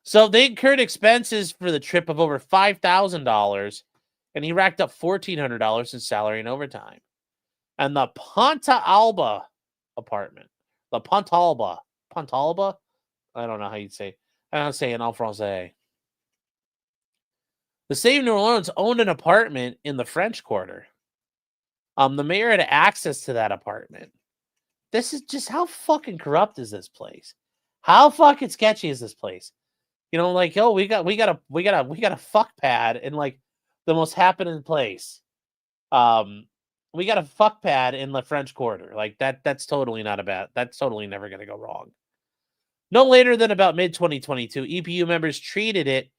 So they incurred expenses for the trip of over $5,000, and he racked up $1,400 in salary and overtime. And the Ponta Alba apartment, I don't know how you'd say. I don't say in all français. The city of New Orleans owned an apartment in the French Quarter. The mayor had access to that apartment. This is just how fucking corrupt is this place? How fucking sketchy is this place? We got a fuck pad in like the most happening place. We got a fuck pad in the French Quarter. Like that's totally not that's totally never gonna go wrong. No later than about mid-2022, EPU members treated it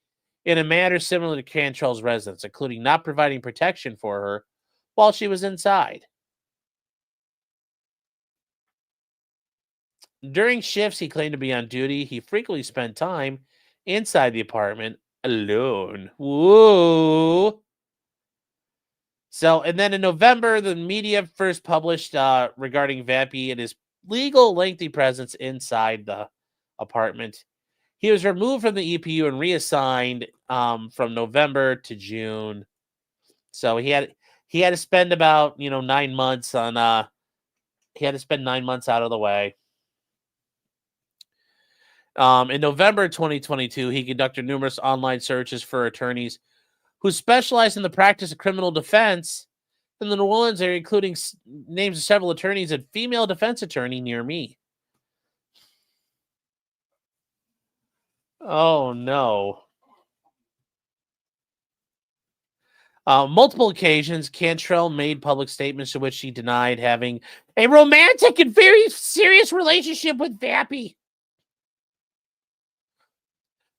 in a manner similar to Cantrell's residence, including not providing protection for her while she was inside. During shifts he claimed to be on duty, he frequently spent time inside the apartment alone. Whoa. So, and then in November, the media first published regarding Vampy and his legal lengthy presence inside the apartment. He was removed from the EPU and reassigned from November to June. So he had to spend about 9 months on he had to spend 9 months out of the way. In November 2022, he conducted numerous online searches for attorneys who specialize in the practice of criminal defense in the New Orleans area, including names of several attorneys and female defense attorney near me. Oh, no. Multiple occasions, Cantrell made public statements in which he denied having a romantic and very serious relationship with Vampy.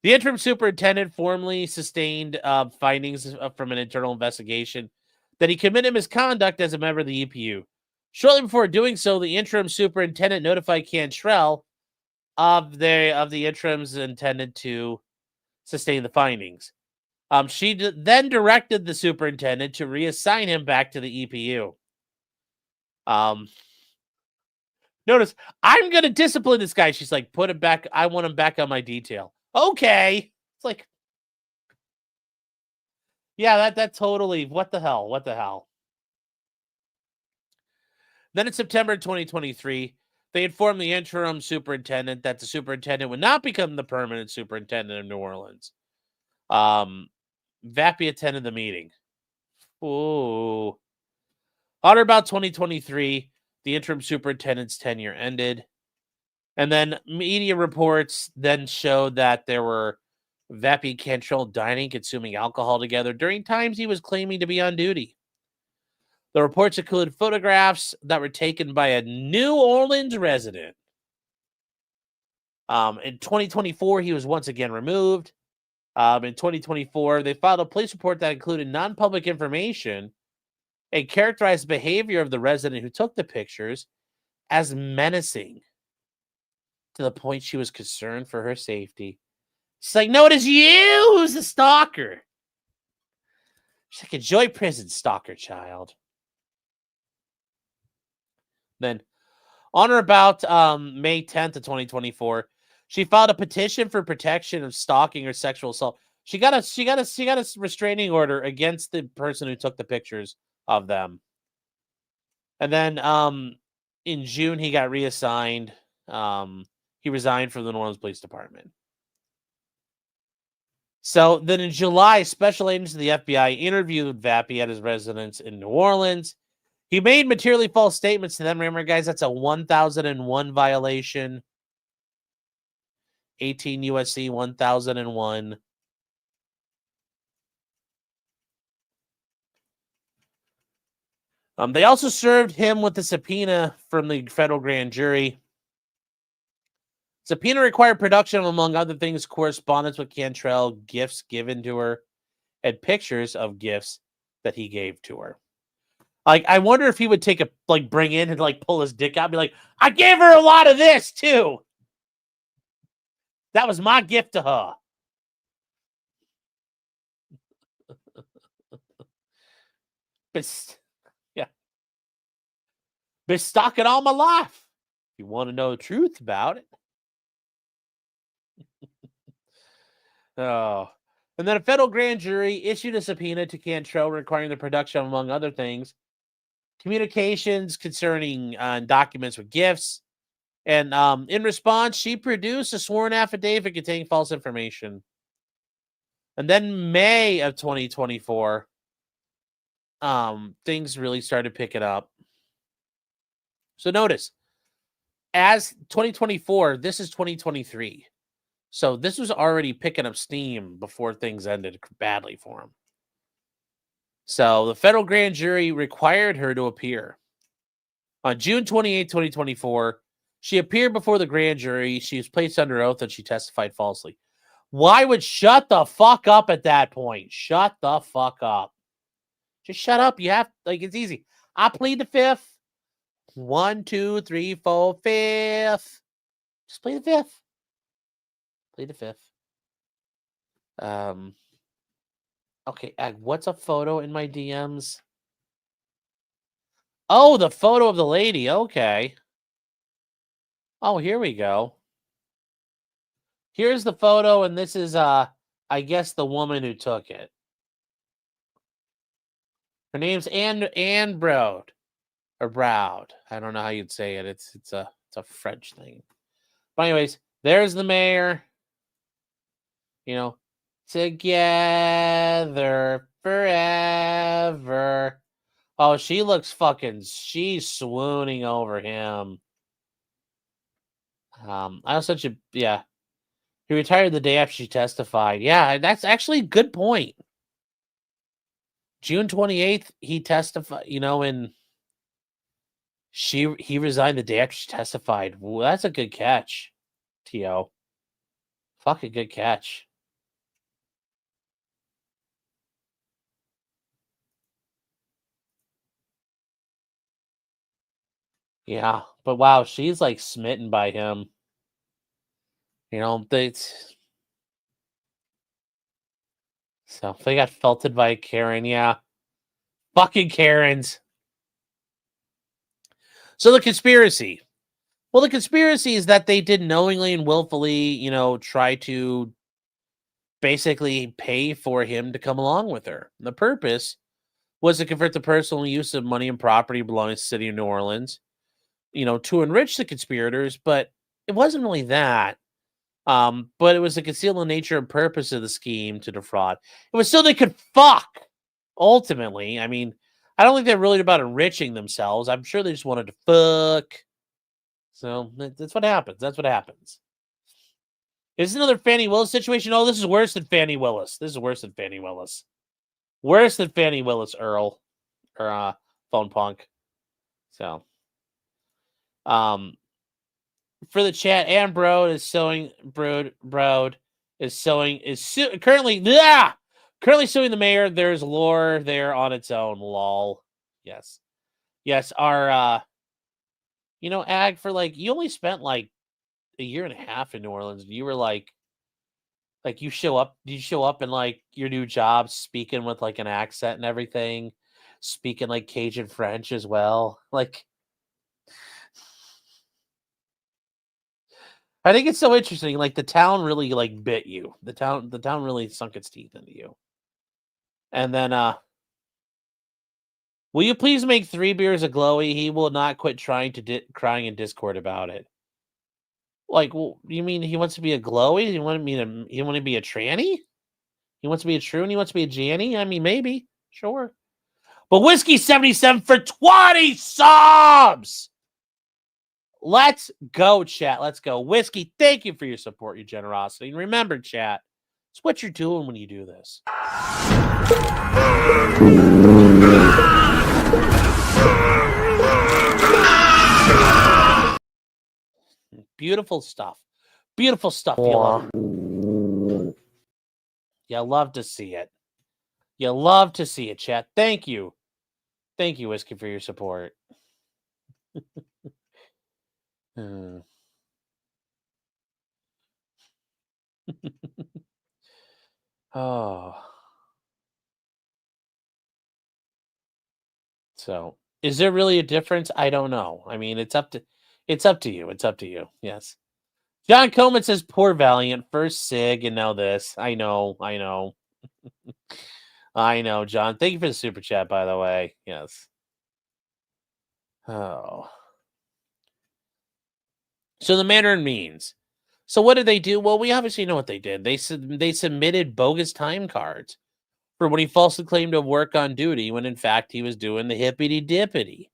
The interim superintendent formally sustained findings from an internal investigation that he committed misconduct as a member of the EPU. Shortly before doing so, the interim superintendent notified Cantrell of the interim's intended to sustain the findings. She then directed the superintendent to reassign him back to the EPU. Notice, I'm going to discipline this guy. She's like, put him back. I want him back on my detail. Okay. It's like, yeah, that totally, what the hell? What the hell? Then in September 2023, they informed the interim superintendent that the superintendent would not become the permanent superintendent of New Orleans. Vampy attended the meeting. Ooh. On or about 2023, the interim superintendent's tenure ended. And then media reports then showed that there were Vampy and Cantrell dining, consuming alcohol together during times he was claiming to be on duty. The reports include photographs that were taken by a New Orleans resident. In 2024, he was once again removed. In 2024, they filed a police report that included non-public information and characterized the behavior of the resident who took the pictures as menacing to the point she was concerned for her safety. She's like, no, it is you who's the stalker. She's like, enjoy prison, stalker child. Then, on or about May 10th of 2024, she filed a petition for protection of stalking or sexual assault. She got a restraining order against the person who took the pictures of them. And then in June, he got reassigned. He resigned from the New Orleans Police Department. So then in July, special agents of the FBI interviewed Vampy at his residence in New Orleans. He made materially false statements to them. Remember, guys, that's a 1001 violation. 18 USC 1001. They also served him with a subpoena from the federal grand jury. Subpoena required production of, among other things, correspondence with Cantrell, gifts given to her, and pictures of gifts that he gave to her. Like, I wonder if he would bring in and pull his dick out and be like, I gave her a lot of this too. That was my gift to her. Yeah. Been stalking all my life. If you want to know the truth about it. Oh. And then a federal grand jury issued a subpoena to Cantrell requiring the production, among other things, communications concerning documents with gifts. And in response, she produced a sworn affidavit containing false information. And then May of 2024, things really started picking up. So notice, as 2024, this is 2023. So this was already picking up steam before things ended badly for him. So the federal grand jury required her to appear. On June 28, 2024, she appeared before the grand jury. She was placed under oath and she testified falsely. Why would shut the fuck up at that point? Shut the fuck up. Just shut up. You have, it's easy. I plead the fifth. 1, 2, 3, 4, fifth. Just plead the fifth. Plead the fifth. Okay, what's a photo in my DMs? Oh, the photo of the lady. Okay. Oh, here we go. Here's the photo, and this is I guess the woman who took it. Her name's Anne Broad. Or Broud. I don't know how you'd say it. It's a French thing. But anyways, there's the mayor. You know, together forever. Oh, she looks she's swooning over him. I was such a yeah. He retired the day after she testified. Yeah, that's actually a good point. June 28th, he testified, and he resigned the day after she testified. Well, that's a good catch, T.O. Fucking good catch. Yeah, but wow, she's like smitten by him. So they got felted by Karen. Yeah, fucking Karens. So the conspiracy. Well, the conspiracy is that they did knowingly and willfully, try to basically pay for him to come along with her. The purpose was to convert the personal use of money and property belonging to the city of New Orleans, to enrich the conspirators, but it wasn't really that. But it was to conceal the nature and purpose of the scheme to defraud. It was so they could fuck. Ultimately, I mean, I don't think they're really about enriching themselves. I'm sure they just wanted to fuck. So that's what happens. That's what happens. Is this another Fannie Willis situation? Oh, this is worse than Fannie Willis. This is worse than Fannie Willis. Worse than Fannie Willis, Earl, or Phone Punk. So, for the chat, Anne Broad is suing. Broad is suing. Currently suing the mayor. There's lore there on its own. Lol. Yes. Our Ag, for you only spent like a year and a half in New Orleans, and you were like you show up. You show up in like your new job, speaking with like an accent and everything, speaking like Cajun French as well. I think it's so interesting. Like the town really bit you. The town really sunk its teeth into you. And then will you please make 3 beers a glowy? He will not quit trying to crying in Discord about it. Well, you mean he wants to be a glowy? He want to be a tranny? He wants to be a true and he wants to be a Janny? I mean, maybe. Sure. But Whiskey 77 for 20 subs! Let's go, chat. Let's go. Whiskey, thank you for your support, your generosity. And remember, chat, it's what you're doing when you do this. Beautiful stuff. Beautiful stuff. You love to see it. You love to see it, chat. Thank you. Thank you, Whiskey, for your support. Oh. So, is there really a difference? I don't know. I mean, it's up to you. It's up to you. Yes. John Coleman says, poor Valiant, first Sig, and now this. I know. I know, John. Thank you for the super chat, by the way. Yes. Oh. So the manner and means. So what did they do? Well, we obviously know what they did. They submitted bogus time cards for when he falsely claimed to work on duty when in fact he was doing the hippity-dippity.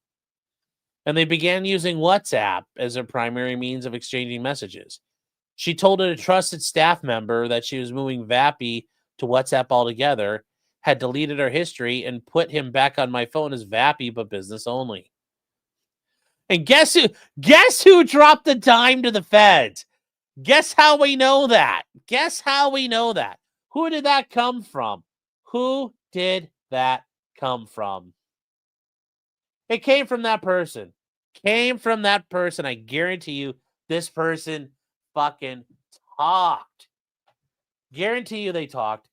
And they began using WhatsApp as a primary means of exchanging messages. She told a trusted staff member that she was moving Vappy to WhatsApp altogether, had deleted her history, and put him back on my phone as Vappy, but business only. And guess who dropped the dime to the feds? Guess how we know that? Who did that come from? It came from that person. I guarantee you this person fucking talked. Guarantee you they talked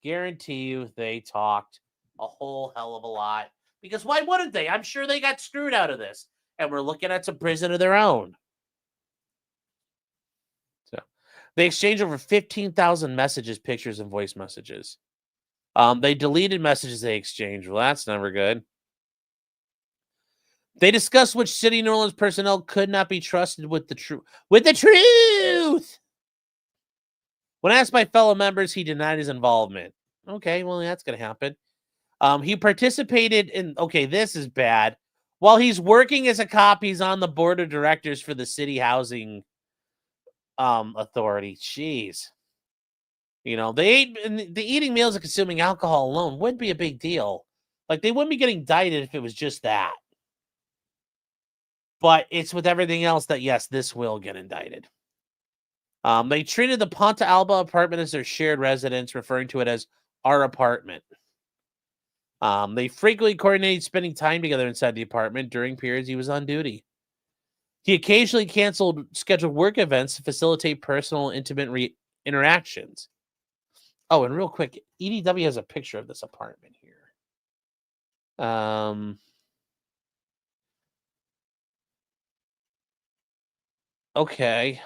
a whole hell of a lot. Because why wouldn't they? I'm sure they got screwed out of this. And we're looking at some prison of their own. So they exchanged over 15,000 messages, pictures, and voice messages. They deleted messages they exchanged. Well, that's never good. They discussed which city New Orleans personnel could not be trusted with the truth. With the truth! When asked by fellow members, he denied his involvement. Okay, well, that's going to happen. He participated in, okay, this is bad. While he's working as a cop, he's on the board of directors for the city housing authority. Jeez. You know, the eating meals and consuming alcohol alone would be a big deal. Like, they wouldn't be getting indicted if it was just that. But it's with everything else that, yes, this will get indicted. They treated the Ponta Alba apartment as their shared residence, referring to it as our apartment. They frequently coordinated spending time together inside the apartment during periods he was on duty. He occasionally canceled scheduled work events to facilitate personal, intimate interactions. Oh, and real quick, EDW has a picture of this apartment here. Okay.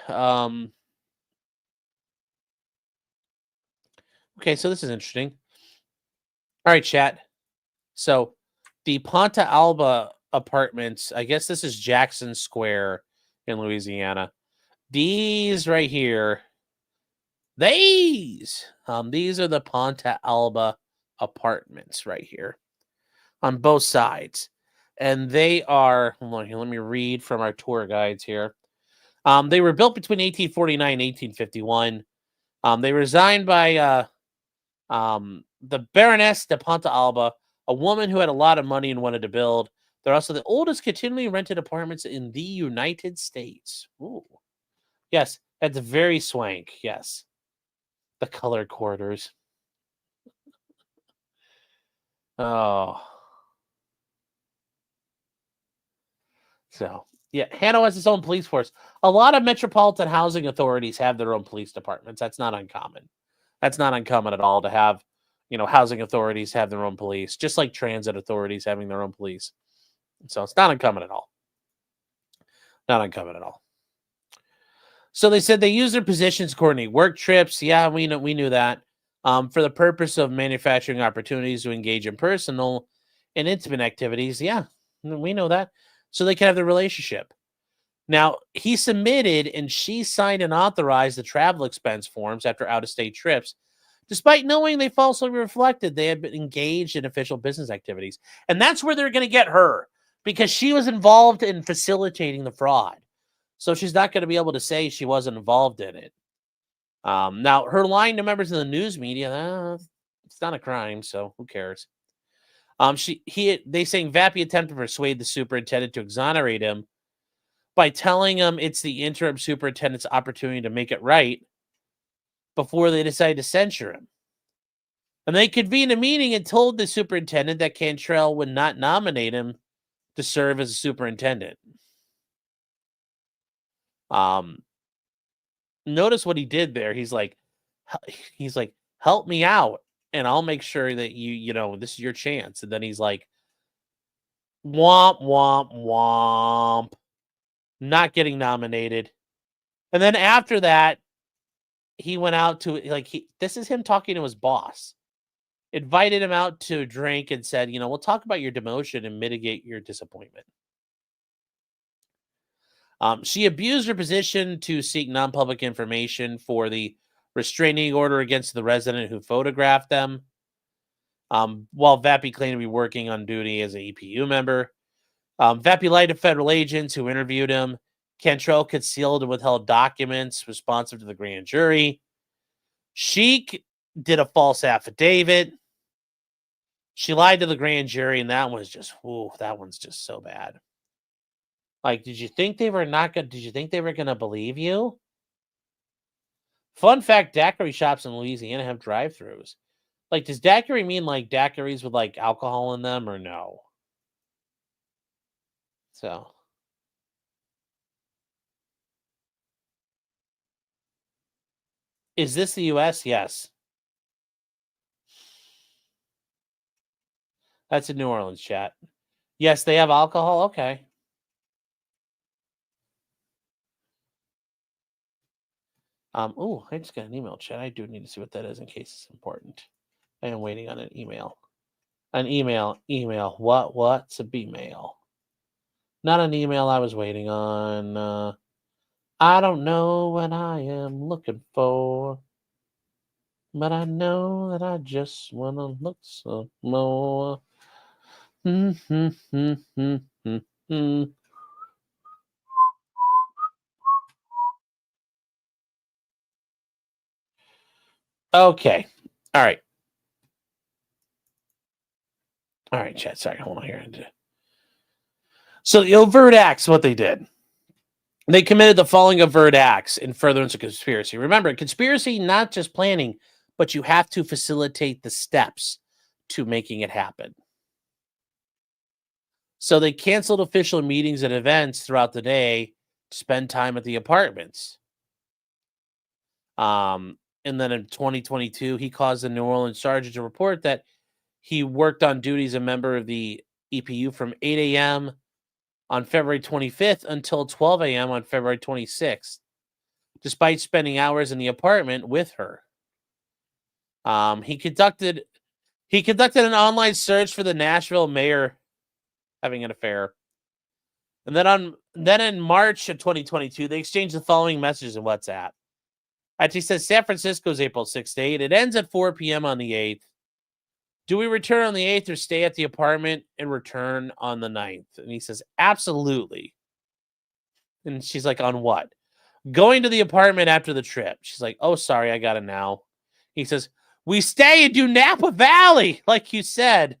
Okay, so this is interesting. All right, chat. So the Ponta Alba apartments, I guess this is Jackson Square in Louisiana. These right here, these are the Ponta Alba apartments right here on both sides. And they are, hold on here, let me read from our tour guides here. They were built between 1849 and 1851. They were designed by the Baroness de Ponta Alba, a woman who had a lot of money and wanted to build. They're also the oldest continually rented apartments in the United States. Ooh. Yes, that's very swank. Yes. The color quarters. Oh. So, yeah, Hano has its own police force. A lot of metropolitan housing authorities have their own police departments. That's not uncommon. That's not uncommon at all to have, housing authorities have their own police, just like transit authorities having their own police. So it's not uncommon at all. Not uncommon at all. So they said they use their positions to coordinate work trips. Yeah, we knew that. For the purpose of manufacturing opportunities to engage in personal and intimate activities. Yeah, we know that. So they can have the relationship. Now, he submitted and she signed and authorized the travel expense forms after out-of-state trips, despite knowing they falsely reflected they had been engaged in official business activities. And that's where they're going to get her, because she was involved in facilitating the fraud. So she's not going to be able to say she wasn't involved in it. Now, her lying to members of the news media, it's not a crime, so who cares? They saying Vappy attempted to persuade the superintendent to exonerate him by telling him it's the interim superintendent's opportunity to make it right before they decide to censure him. And they convened a meeting and told the superintendent that Cantrell would not nominate him to serve as a superintendent. Notice what he did there. He's like, help me out, and I'll make sure that this is your chance. And then he's like, womp, womp, womp, not getting nominated. And then after that, he went out to, this is him talking to his boss, invited him out to drink and said, we'll talk about your demotion and mitigate your disappointment. She abused her position to seek non-public information for the restraining order against the resident who photographed them, while Vappy claimed to be working on duty as an EPU member. Vappy lied to federal agents who interviewed him. Cantrell concealed and withheld documents responsive to the grand jury. She did a false affidavit. She lied to the grand jury, and that one's just so bad. Like, did you think they were going to believe you? Fun fact, daiquiri shops in Louisiana have drive-thrus. Like, does daiquiri mean like daiquiris with like alcohol in them or no? So. Is this the U.S.? Yes. That's in New Orleans, chat. Yes, they have alcohol. Okay. Oh, I just got an email, chat. I do need to see what that is in case it's important. I am waiting on an email. An email. What's a B-mail? Not an email I was waiting on. I don't know what I am looking for, but I know that I just want to look some more. Okay. All right. All right, chat. Sorry, hold on here. So the overt acts, what they did. They committed the following overt acts in furtherance of conspiracy. Remember, conspiracy, not just planning, but you have to facilitate the steps to making it happen. So they canceled official meetings and events throughout the day to spend time at the apartments. And then in 2022, he caused the New Orleans sergeant to report that he worked on duty as a member of the EPU from 8 a.m. on February 25th until 12 a.m. on February 26th, despite spending hours in the apartment with her. He conducted an online search for the Nashville mayor having an affair. And then in March of 2022, they exchanged the following messages in WhatsApp. Actually says San Francisco's April 6th date. It ends at 4 p.m. on the 8th. Do we return on the 8th or stay at the apartment and return on the 9th? And he says, absolutely. And she's like, on what? Going to the apartment after the trip. She's like, oh, sorry, I got it now. He says, we stay and do Napa Valley, like you said.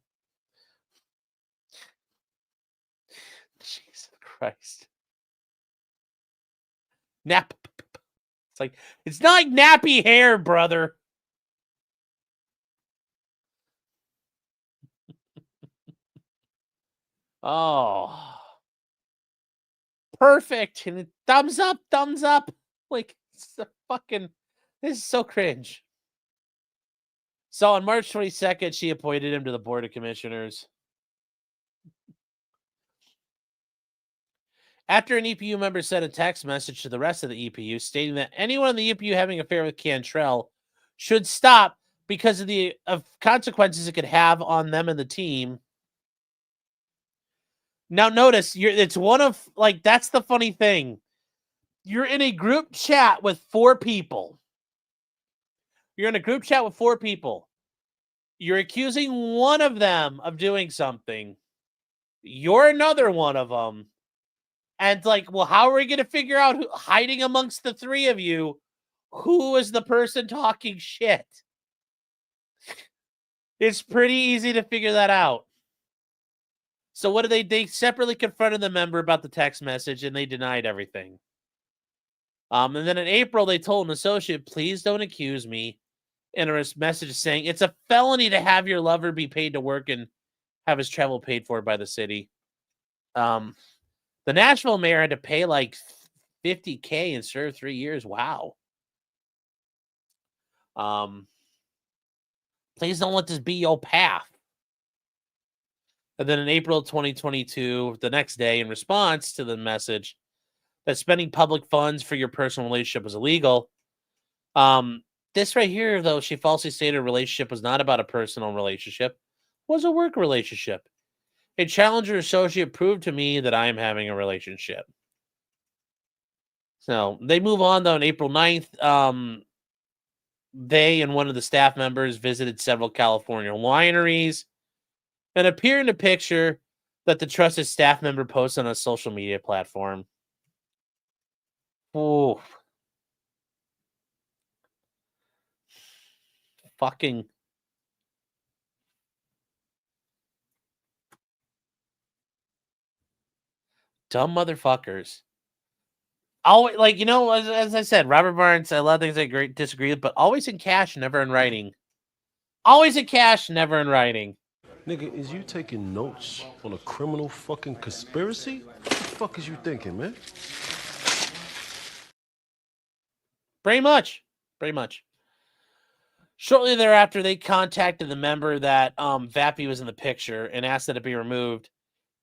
Jesus Christ. Napa. It's like, it's not like nappy hair, brother. Oh. Perfect. And thumbs up. Like, so fucking, this is so cringe. So on March 22nd, she appointed him to the Board of Commissioners. After an EPU member sent a text message to the rest of the EPU stating that anyone in the EPU having an affair with Cantrell should stop because of the consequences it could have on them and the team. Now notice, it's one of, like, that's the funny thing. You're in a group chat with 4 people. You're accusing one of them of doing something. You're another one of them. And like, well, how are we going to figure out hiding amongst the 3 of you, who is the person talking shit? It's pretty easy to figure that out. So what did they separately confronted the member about the text message and they denied everything. And then in April, they told an associate, please don't accuse me. And a message saying it's a felony to have your lover be paid to work and have his travel paid for by the city. The Nashville mayor had to pay like $50K and serve 3 years. Wow. Please don't let this be your path. And then in April 2022, the next day, in response to the message that spending public funds for your personal relationship was illegal, this right here, though, she falsely stated a relationship was not about a personal relationship, was a work relationship. A challenger associate proved to me that I am having a relationship. So they move on, though, on April 9th. They and one of the staff members visited several California wineries and appear in a picture that the trusted staff member posts on a social media platform. Oh. Fucking dumb motherfuckers. Always, like, you know, as I said, Robert Barnes, a lot of things I disagree with, but always in cash, never in writing. Always in cash, never in writing. Nigga, is you taking notes on a criminal fucking conspiracy? What the fuck is you thinking, man? Pretty much. Shortly thereafter, they contacted the member that Vappy was in the picture and asked that it be removed.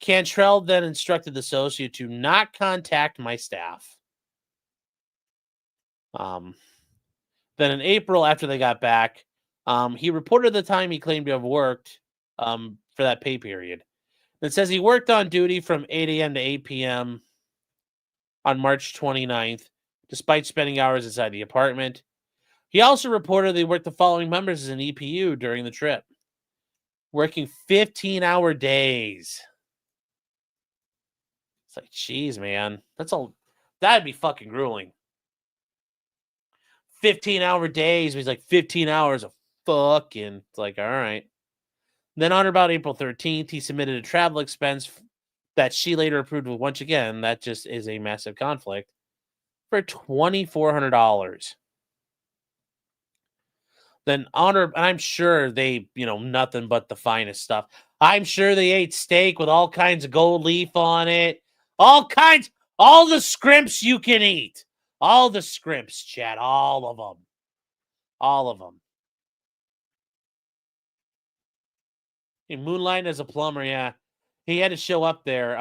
Cantrell then instructed the associate to not contact my staff. Then in April, after they got back, he reported the time he claimed to have worked for that pay period. It says he worked on duty from 8 a.m. to 8 p.m. on March 29th, despite spending hours inside the apartment. He also reported they worked the following members as an EPU during the trip, working 15-hour days. It's like, geez, man, that'd be fucking grueling. 15-hour days. He's like 15 hours of fucking. It's like, all right. Then on or about April 13th, he submitted a travel expense that she later approved of. Once again, that just is a massive conflict for $2,400. Then and I'm sure they, nothing but the finest stuff. I'm sure they ate steak with all kinds of gold leaf on it. All the scrimps you can eat. All the scrimps, Chad. All of them. All of them. Moonlight as a plumber, yeah. He had to show up there.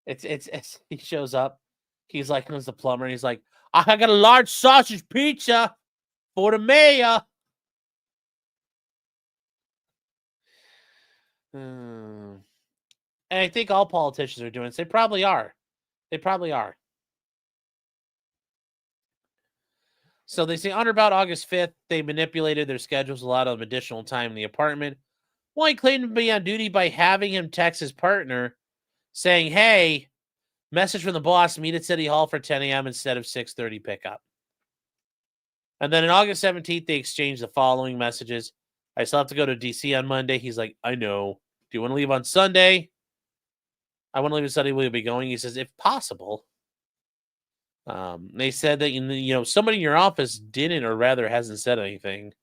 It's he shows up. He's like, who's the plumber? And he's like, I got a large sausage pizza for the mayor. And I think all politicians are doing this. They probably are. So they say on or about August 5th, they manipulated their schedules, allowed him additional time in the apartment. Well, he claimed to be on duty by having him text his partner saying, hey, message from the boss, meet at City Hall for 10 a.m. instead of 6:30 pickup. And then on August 17th, they exchanged the following messages. I still have to go to D.C. on Monday. He's like, I know. Do you want to leave on Sunday? I want to leave on Sunday. Will you be going? He says, if possible. They said that, somebody in your office didn't, or rather hasn't said anything.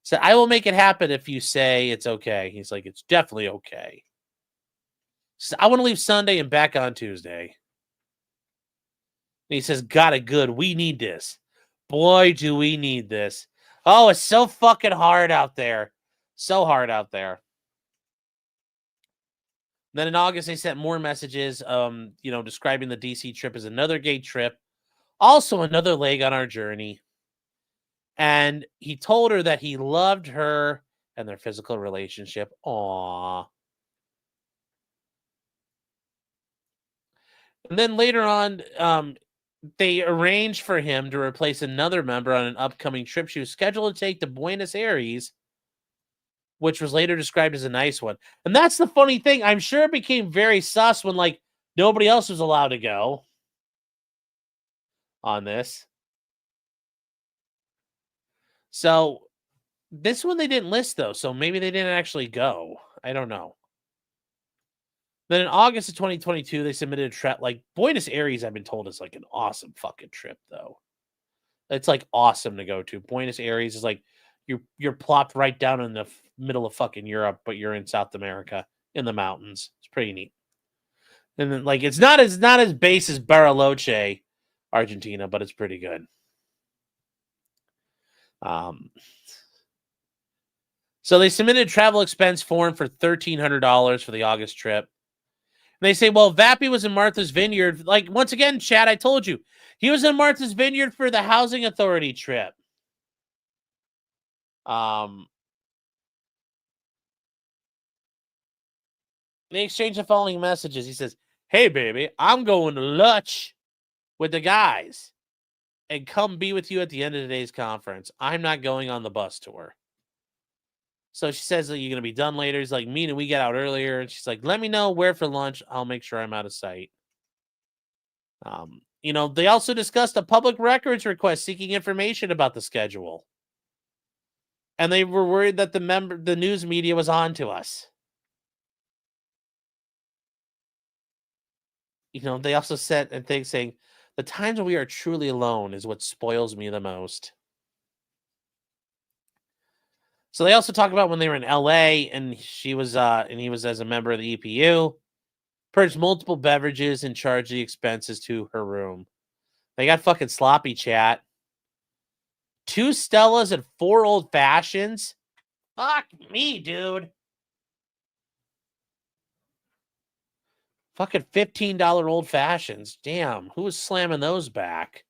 So I will make it happen if you say it's okay. He's like, it's definitely okay. So I want to leave Sunday and back on Tuesday. And he says, got it good. We need this. Boy, do we need this. Oh, it's so fucking hard out there. So hard out there. Then in August, they sent more messages, describing the DC trip as another gay trip. Also another leg on our journey. And he told her that he loved her and their physical relationship. Aww. And then later on, they arranged for him to replace another member on an upcoming trip she was scheduled to take to Buenos Aires, which was later described as a nice one. And that's the funny thing. I'm sure it became very sus when, nobody else was allowed to go on this. So this one they didn't list, though, so maybe they didn't actually go. I don't know. Then in August of 2022, they submitted a trip. Buenos Aires, I've been told, is an awesome fucking trip, though. It's awesome to go to. Buenos Aires is you're plopped right down in the middle of fucking Europe, but you're in South America in the mountains. It's pretty neat. And then it's not as base as Bariloche, Argentina, but it's pretty good. So they submitted a travel expense form for $1,300 for the August trip. And they say, well, Vappy was in Martha's Vineyard. Once again, Chad, I told you, he was in Martha's Vineyard for the Housing Authority trip. They exchanged the following messages. He says, hey, baby, I'm going to lunch with the guys and come be with you at the end of today's conference. I'm not going on the bus tour. So she says that you're going to be done later. He's like, me and we get out earlier. And she's like, let me know where for lunch. I'll make sure I'm out of sight. They also discussed a public records request seeking information about the schedule. And they were worried that the news media was on to us. They also said a thing saying, the times when we are truly alone is what spoils me the most. So they also talk about when they were in LA and he was as a member of the EPU, purchased multiple beverages and charged the expenses to her room. They got fucking sloppy, chat. 2 Stellas and 4 Old Fashions. Fuck me, dude. Fucking $15 Old Fashions. Damn, who was slamming those back?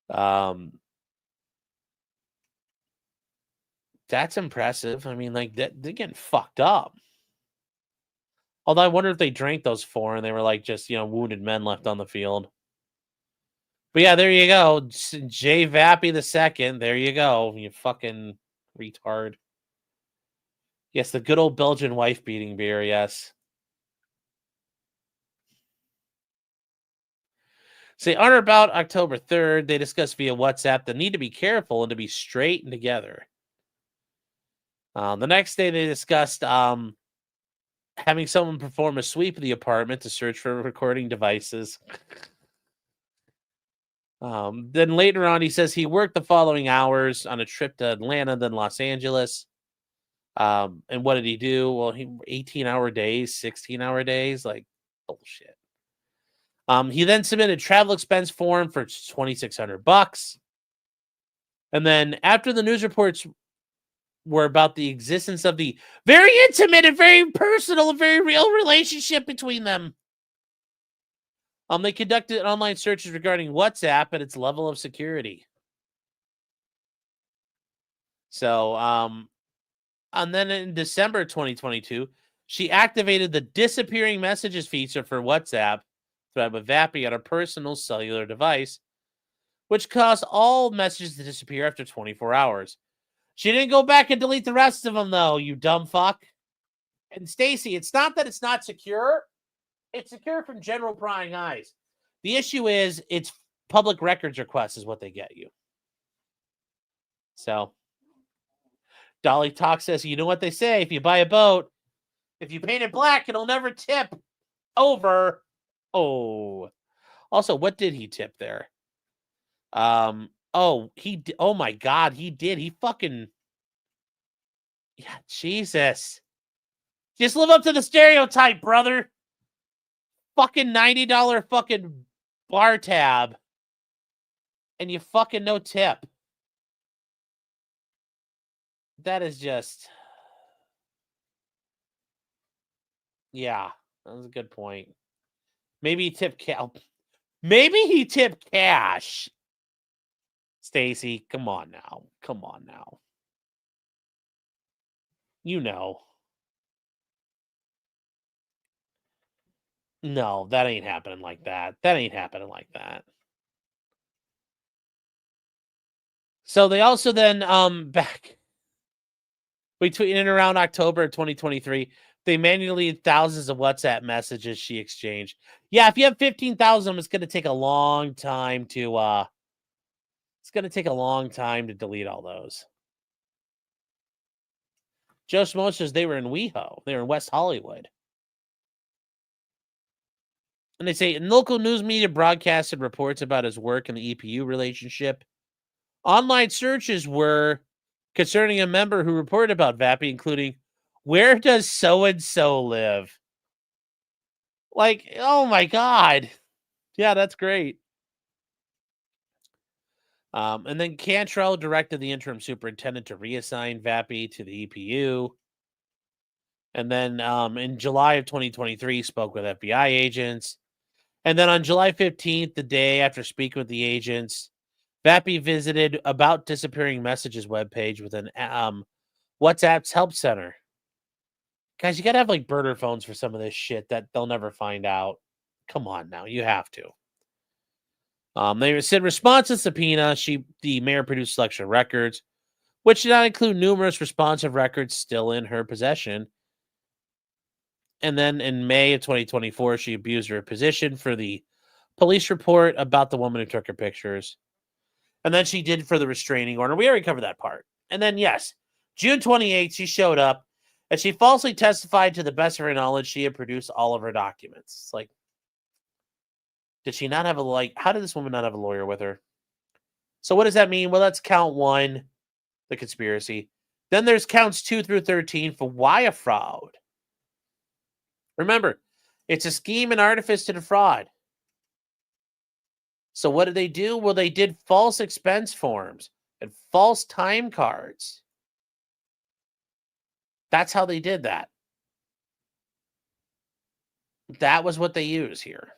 That's impressive. I mean, like, they're getting fucked up. Although I wonder if they drank those 4 and they were like just, wounded men left on the field. But yeah, there you go. J. Vappy II. There you go. You fucking retard. Yes, the good old Belgian wife beating beer. Yes. Say, on or about October 3rd, they discussed via WhatsApp the need to be careful and to be straight and together. The next day, they discussed having someone perform a sweep of the apartment to search for recording devices. Then later on, he says he worked the following hours on a trip to Atlanta, then Los Angeles. And what did he do? Well, 18-hour days, 16-hour days, like bullshit. He then submitted travel expense form for $2,600. And then after the news reports were about the existence of the very intimate and very personal and very real relationship between them, they conducted online searches regarding WhatsApp and its level of security. So, and then in December 2022, she activated the disappearing messages feature for WhatsApp thread with Vappy on a personal cellular device, which caused all messages to disappear after 24 hours. She didn't go back and delete the rest of them, though, you dumb fuck. And Stacy, it's not that it's not secure. It's secure from general prying eyes. The issue is it's public records requests is what they get you. So, Dolly Talk says, you know what they say, if you buy a boat, if you paint it black, it'll never tip over. Oh. Also, what did he tip there? Oh, oh my God, he did. He fucking, yeah, Jesus. Just live up to the stereotype, brother. Fucking $90 fucking bar tab. And you fucking no tip. That is just, yeah, that was a good point. Maybe he tipped cash. Stacy, come on now. Come on now. You know. No, that ain't happening like that. That ain't happening like that. So they also then back between and around October 2023, they manually deleted thousands of WhatsApp messages she exchanged. Yeah, if you have 15,000, it's going to take a long time to delete all those. Joe Schmo says they were in WeHo. They were in West Hollywood. And they say, local news media broadcasted reports about his work in the EPU relationship. Online searches were concerning a member who reported about Vappy, including, where does so-and-so live? Like, oh my God. Yeah, that's great. And then Cantrell directed the interim superintendent to reassign Vappy to the EPU. And then in July of 2023, spoke with FBI agents. And then on July 15th, the day after speaking with the agents, Vappy visited About Disappearing Messages webpage with an WhatsApp's help center. Guys, you got to have like burner phones for some of this shit that they'll never find out. Come on now, you have to. They said response to subpoena, the mayor produced selection of records, which did not include numerous responsive records still in her possession. And then in May of 2024, she abused her position for the police report about the woman who took her pictures. And then she did for the restraining order. We already covered that part. And then, yes, June 28th, she showed up and she falsely testified to the best of her knowledge she had produced all of her documents. It's like, did she not have how did this woman not have a lawyer with her? So what does that mean? Well, that's count 1, the conspiracy. Then there's counts 2 through 13 for wire fraud. Remember, it's a scheme and artifice to defraud. So what did they do? Well, they did false expense forms and false time cards. That's how they did that. That was what they use here.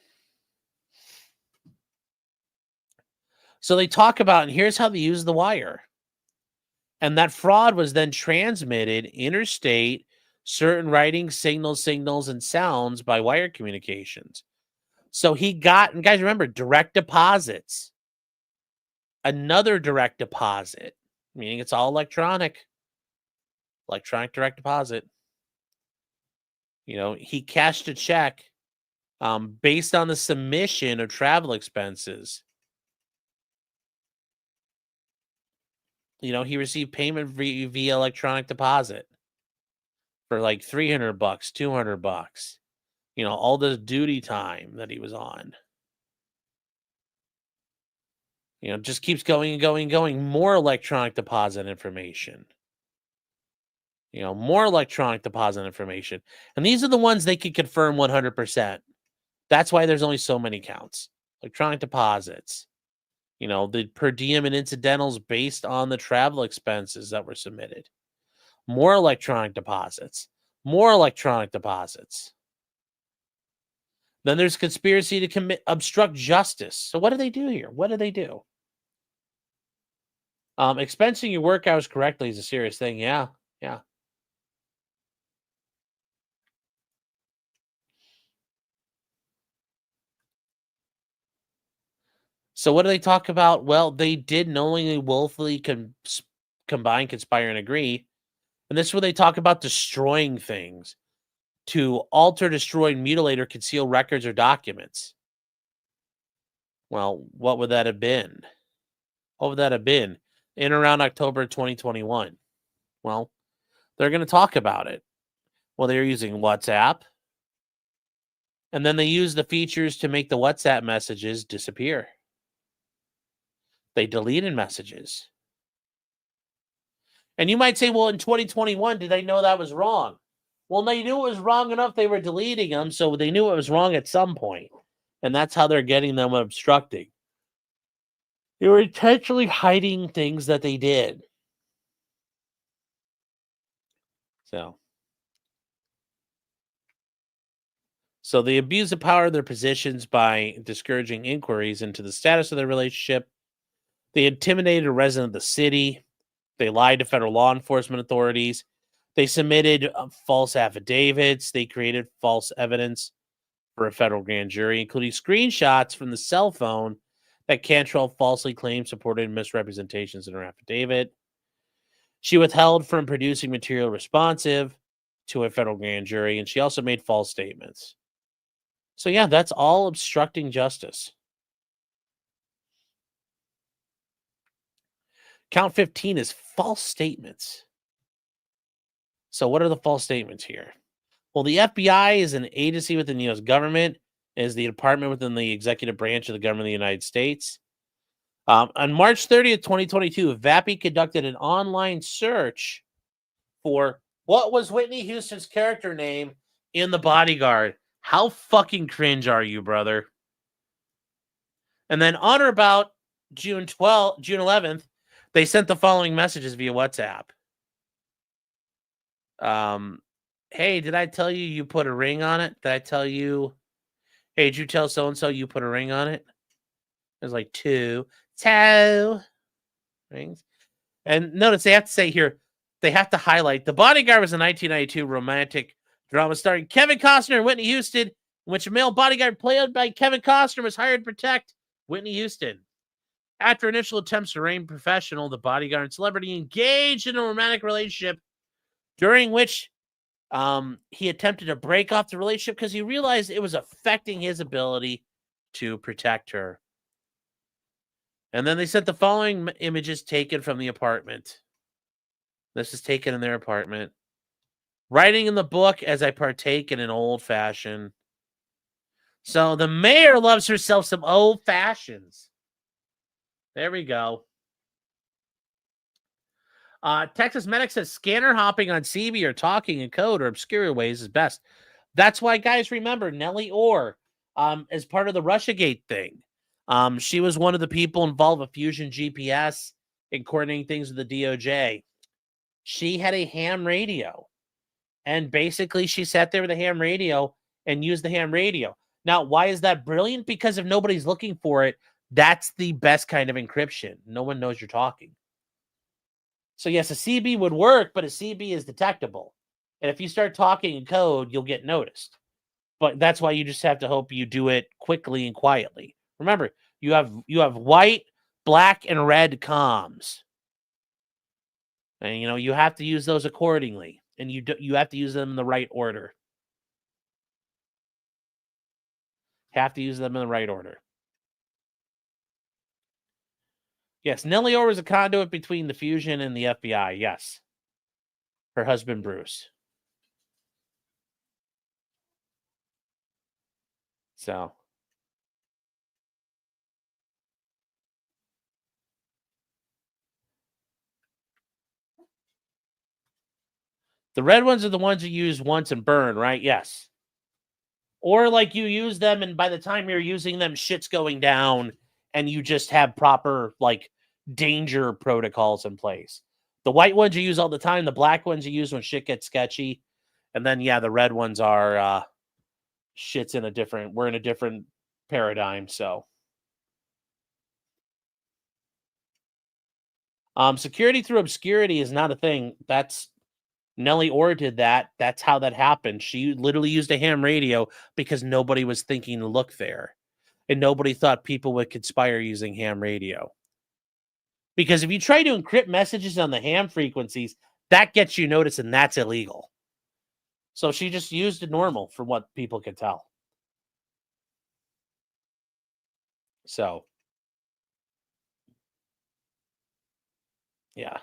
So they talk about, and here's how they use the wire. And that fraud was then transmitted interstate, certain writing, signals, and sounds by wire communications. So he got, and guys, remember, direct deposits. Another direct deposit, meaning it's all electronic. Electronic direct deposit. You know, he cashed a check based on the submission of travel expenses. You know, he received payment via electronic deposit for like $300, $200. You know, all the duty time that he was on. You know, just keeps going and going and going. More electronic deposit information. You know, more electronic deposit information. And these are the ones they could confirm 100%. That's why there's only so many counts. Electronic deposits. You know, the per diem and incidentals based on the travel expenses that were submitted. More electronic deposits. More electronic deposits. Then there's conspiracy to obstruct justice. So what do they do here? What do they do? Expensing your work hours correctly is a serious thing. Yeah. So what do they talk about? Well, they did knowingly, willfully combine, conspire, and agree. And this is where they talk about destroying things. To alter, destroy, mutilate, or conceal records or documents. Well, what would that have been? What would that have been? In around October 2021. Well, they're going to talk about it. Well, they're using WhatsApp. And then they use the features to make the WhatsApp messages disappear. They deleted messages. And you might say, well, in 2021, did they know that was wrong? Well, they knew it was wrong enough they were deleting them, so they knew it was wrong at some point. And that's how they're getting them obstructing. They were intentionally hiding things that they did. So they abuse the power of their positions by discouraging inquiries into the status of their relationship. They intimidated a resident of the city. They lied to federal law enforcement authorities. They submitted false affidavits. They created false evidence for a federal grand jury, including screenshots from the cell phone that Cantrell falsely claimed supported misrepresentations in her affidavit. She withheld from producing material responsive to a federal grand jury, and she also made false statements. So yeah, that's all obstructing justice. Count 15 is false statements. So what are the false statements here? Well, the FBI is an agency within the U.S. government, is the department within the executive branch of the government of the United States. On March 30th, 2022, VAPI conducted an online search for what was Whitney Houston's character name in The Bodyguard. How fucking cringe are you, brother? And then on or about June 11th, they sent the following messages via WhatsApp. Hey, did I tell you put a ring on it? Did I tell you, hey, did you tell so-and-so you put a ring on it? There's like two rings. And notice they have to say here, they have to highlight The Bodyguard was a 1992 romantic drama starring Kevin Costner and Whitney Houston, in which a male bodyguard played by Kevin Costner was hired to protect Whitney Houston. After initial attempts to remain professional, the bodyguard and celebrity engaged in a romantic relationship, during which he attempted to break off the relationship because he realized it was affecting his ability to protect her. And then they sent the following images taken from the apartment. This is taken in their apartment. Writing in the book as I partake in an old fashioned. So the mayor loves herself some old fashions. There we go. Texas Medic says scanner hopping on CB or talking in code or obscure ways is best. That's why, guys, remember Nellie Orr, as part of the Russiagate thing. She was one of the people involved with Fusion GPS and coordinating things with the DOJ. She had a ham radio. And basically, she sat there with a ham radio and used the ham radio. Now, why is that brilliant? Because if nobody's looking for it, that's the best kind of encryption. No one knows you're talking. So yes, a CB would work, but a CB is detectable. And if you start talking in code, you'll get noticed. But that's why you just have to hope you do it quickly and quietly. Remember, you have white, black, and red comms. And you have to use those accordingly. And you have to use them in the right order. Have to use them in the right order. Yes, Nellie Orr was a conduit between the Fusion and the FBI. Yes. Her husband, Bruce. So. The red ones are the ones you use once and burn, right? Yes. Or like you use them and by the time you're using them, shit's going down and you just have proper like danger protocols in place. The white ones you use all the time. The black ones you use when shit gets sketchy. And then, yeah, the red ones are we're in a different paradigm. So security through obscurity is not a thing. That's Nellie Orr did that. That's how that happened. She literally used a ham radio because nobody was thinking to look there. And nobody thought people would conspire using ham radio. Because if you try to encrypt messages on the ham frequencies, that gets you noticed and that's illegal. So she just used it normal from what people could tell. So, yeah.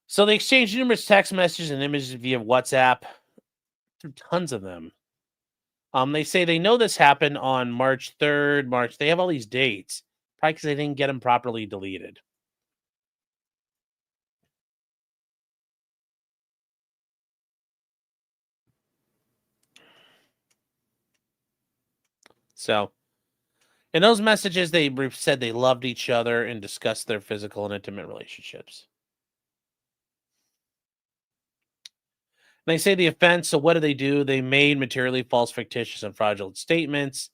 So they exchanged numerous text messages and images via WhatsApp through tons of them. They say they know this happened on March 3rd, They have all these dates, probably because they didn't get them properly deleted. So, in those messages, they said they loved each other and discussed their physical and intimate relationships. They say the offense, so what do? They made materially false, fictitious, and fraudulent statements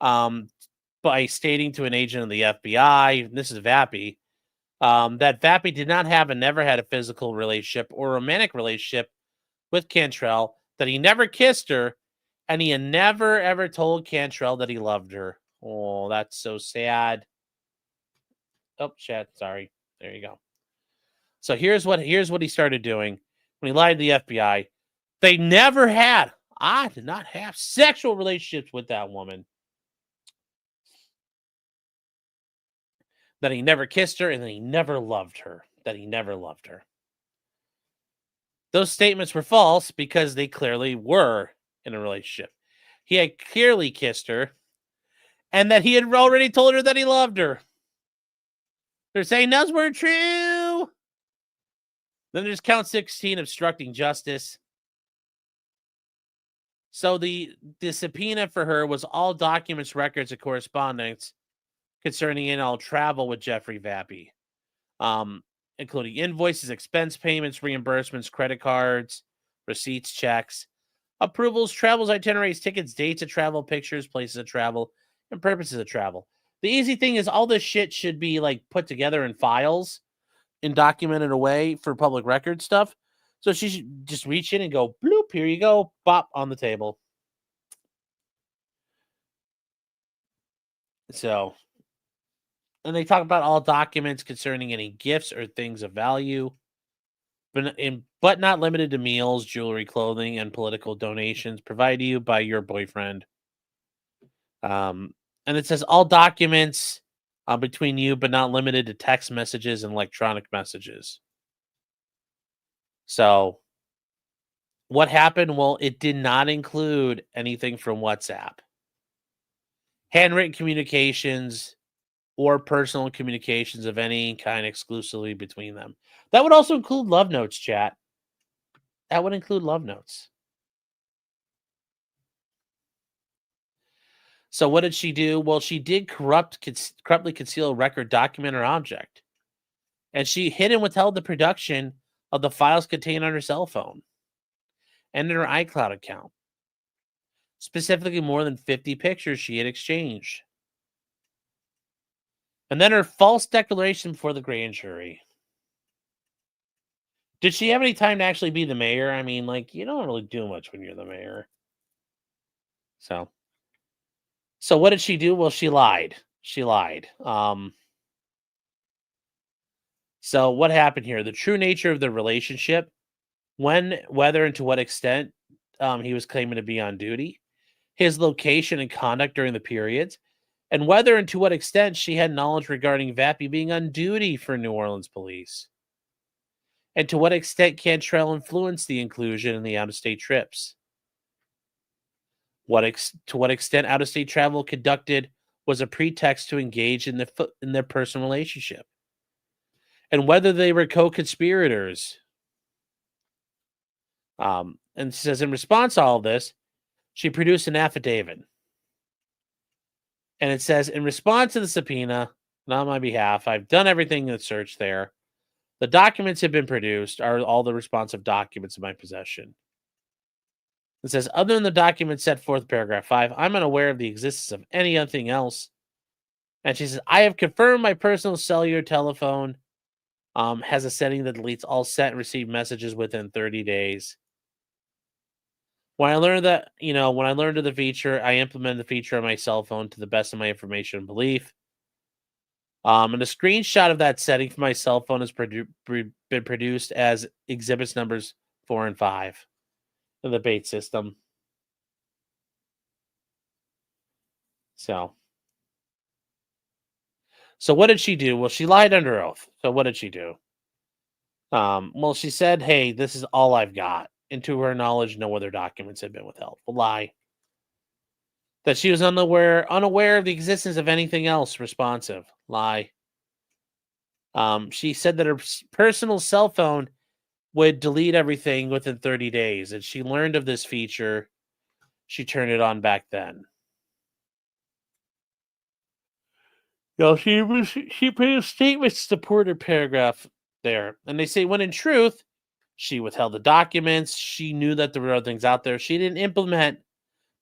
by stating to an agent of the FBI, this is Vappy, that Vappy did not have and never had a physical relationship or romantic relationship with Cantrell, that he never kissed her, and he had never, ever told Cantrell that he loved her. Oh, that's so sad. Oh, chat, sorry. There you go. So here's what he started doing when he lied to the FBI. They never had. I did not have sexual relationships with that woman. That he never kissed her and that he never loved her. Those statements were false because they clearly were in a relationship. He had clearly kissed her and that he had already told her that he loved her. They're saying those were true. Then there's count 16, obstructing justice. So the subpoena for her was all documents, records, and correspondence concerning in all travel with Jeffrey Vappy, including invoices, expense payments, reimbursements, credit cards, receipts, checks, approvals, travels, itineraries, tickets, dates of travel, pictures, places of travel, and purposes of travel. The easy thing is all this shit should be like put together in files and documented away for public record stuff. So she should just reach in and go, bloop, here you go, bop, on the table. So, and they talk about all documents concerning any gifts or things of value, but not limited to meals, jewelry, clothing, and political donations provided to you by your boyfriend. And it says all documents between you, but not limited to text messages and electronic messages. So, what happened? Well, it did not include anything from WhatsApp, handwritten communications, or personal communications of any kind exclusively between them. That would also include love notes, chat. That would include love notes. So what did she do? Well, she did corruptly conceal a record, document, or object. And she hid and withheld the production of the files contained on her cell phone and in her iCloud account. Specifically, more than 50 pictures she had exchanged. And then her false declaration before the grand jury. Did she have any time to actually be the mayor? I mean, like, you don't really do much when you're the mayor. So what did she do? Well, she lied. She lied. So what happened here? The true nature of the relationship, when, whether, and to what extent he was claiming to be on duty, his location and conduct during the periods, and whether and to what extent she had knowledge regarding Vappy being on duty for New Orleans police, and to what extent Cantrell influenced the inclusion in the out-of-state trips. To what extent out-of-state travel conducted was a pretext to engage in their personal relationship, and whether they were co-conspirators. And she says, in response to all of this, she produced an affidavit. And it says, in response to the subpoena, not on my behalf, I've done everything in the search there. The documents have been produced, are all the responsive documents in my possession. It says, other than the documents set forth in paragraph 5, I'm unaware of the existence of anything else. And she says, I have confirmed my personal cellular telephone has a setting that deletes all sent and received messages within 30 days. When I learned of the feature, I implemented the feature on my cell phone to the best of my information and belief. And a screenshot of that setting for my cell phone has been produced as exhibits numbers 4 and 5 in the bait system. So what did she do? Well, she lied under oath. So what did she do? Well, she said, hey, this is all I've got. And to her knowledge, no other documents had been withheld. A lie. That she was unaware of the existence of anything else responsive. Lie. She said that her personal cell phone would delete everything within 30 days. And she learned of this feature. She turned it on back then. She put a statement to support her paragraph there. And they say, when in truth, she withheld the documents. She knew that there were other things out there. She didn't implement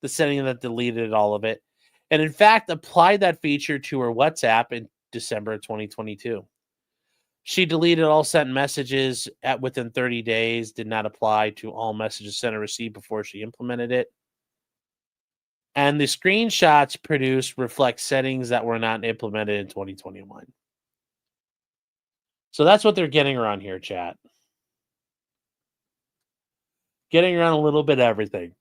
the setting that deleted all of it. And in fact, applied that feature to her WhatsApp in December of 2022. She deleted all sent messages within 30 days, did not apply to all messages sent or received before she implemented it. And the screenshots produced reflect settings that were not implemented in 2021. So that's what they're getting around here, chat. Getting around a little bit of everything.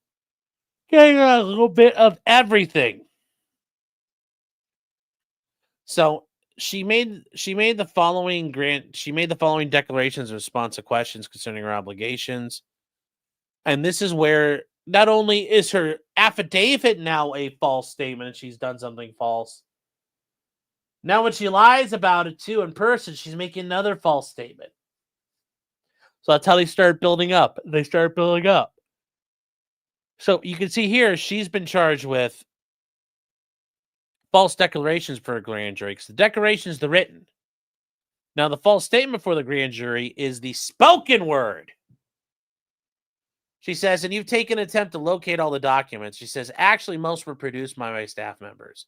Getting around a little bit of everything. So she made the following declarations in response to questions concerning her obligations. And this is where not only is her affidavit now a false statement and she's done something false. Now when she lies about it too in person, she's making another false statement. So that's how they start building up. So you can see here, she's been charged with false declarations for a grand jury, because the declaration is the written. Now, the false statement for the grand jury is the spoken word. She says, and you've taken an attempt to locate all the documents. She says, actually, most were produced by my staff members.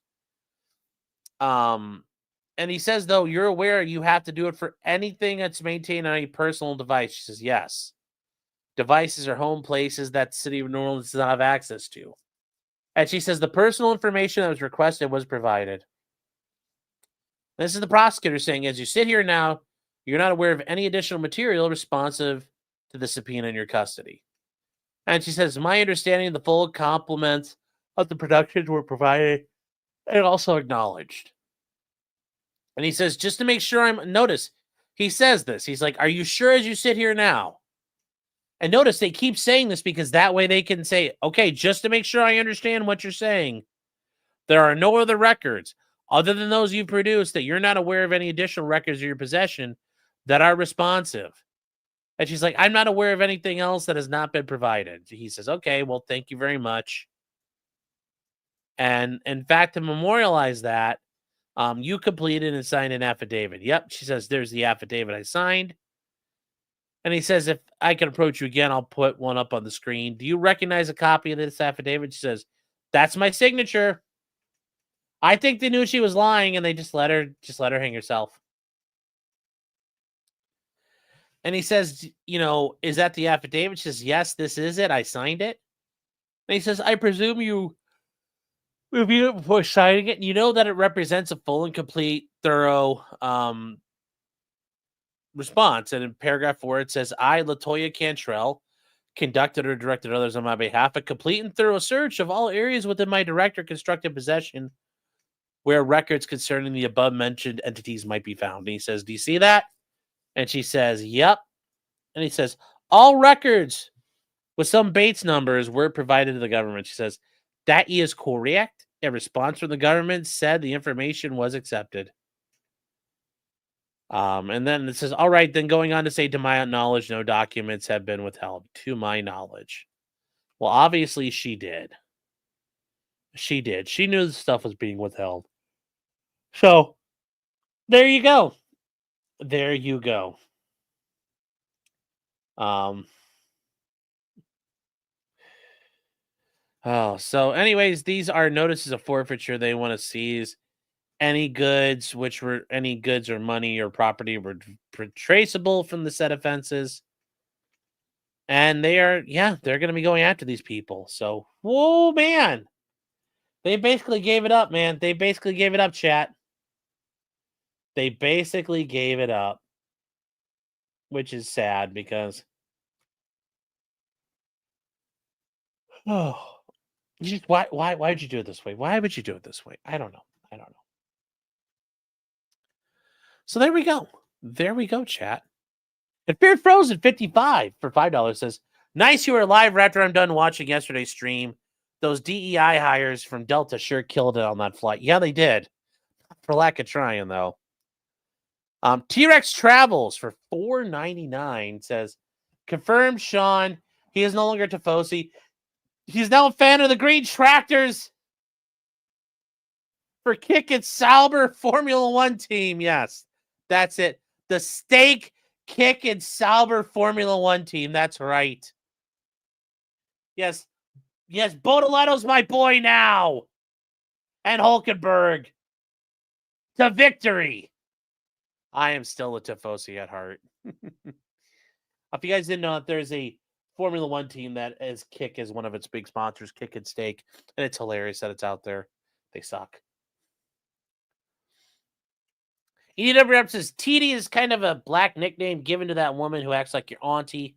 And he says, though, you're aware you have to do it for anything that's maintained on a personal device. She says, yes. Devices are home places that the city of New Orleans does not have access to. And she says the personal information that was requested was provided. This is the prosecutor saying, as you sit here now, you're not aware of any additional material responsive to the subpoena in your custody. And she says, my understanding, the full complements of the productions were provided and also acknowledged. And he says, just to make sure notice, he says this. He's like, are you sure as you sit here now? And notice they keep saying this because that way they can say, okay, just to make sure I understand what you're saying, there are no other records other than those you've produced that you're not aware of any additional records in your possession that are responsive. And she's like, I'm not aware of anything else that has not been provided. He says, okay, well, thank you very much. And in fact, to memorialize that, you completed and signed an affidavit. Yep, she says, there's the affidavit I signed. And he says, if I can approach you again, I'll put one up on the screen. Do you recognize a copy of this affidavit? She says, that's my signature. I think they knew she was lying and they just let her hang herself. And he says, is that the affidavit? She says, yes, this is it. I signed it. And he says, I presume you reviewed it before signing it. And you know that it represents a full and complete, thorough response. And in paragraph 4, it says, I, LaToya Cantrell, conducted or directed others on my behalf a complete and thorough search of all areas within my direct or constructive possession where records concerning the above-mentioned entities might be found. And he says, do you see that? And she says, yep. And he says, all records with some Bates numbers were provided to the government. She says, that is correct. A response from the government said the information was accepted. And then it says, all right, then going on to say, to my knowledge, no documents have been withheld. To my knowledge. Well, obviously she did. She did. She knew the stuff was being withheld. So, there you go. There you go. So anyways, these are notices of forfeiture. They want to seize any goods, any goods or money or property were traceable from the said offenses. And they're going to be going after these people. So, whoa, man. They basically gave it up, man. They basically gave it up, chat. They basically gave it up. Which is sad because why would you do it this way? Why would you do it this way? I don't know. So there we go. There we go, chat. And Fear Frozen 55 for $5 says, nice you were live right after I'm done watching yesterday's stream. Those DEI hires from Delta sure killed it on that flight. Yeah, they did. For lack of trying, though. T-Rex Travels for $4.99 says, confirmed Sean. He is no longer Tifosi. He's now a fan of the Green Tractors for Kick and Sauber Formula One team. Yes, that's it. The Steak, Kick, and Sauber Formula One team. That's right. Yes, Botoletto's my boy now. And Hulkenberg. To victory. I am still a Tifosi at heart. If you guys didn't know, there's a Formula One team that is Kick as one of its big sponsors, Kick and Steak. And it's hilarious that it's out there. They suck. EW says, TD is kind of a black nickname given to that woman who acts like your auntie,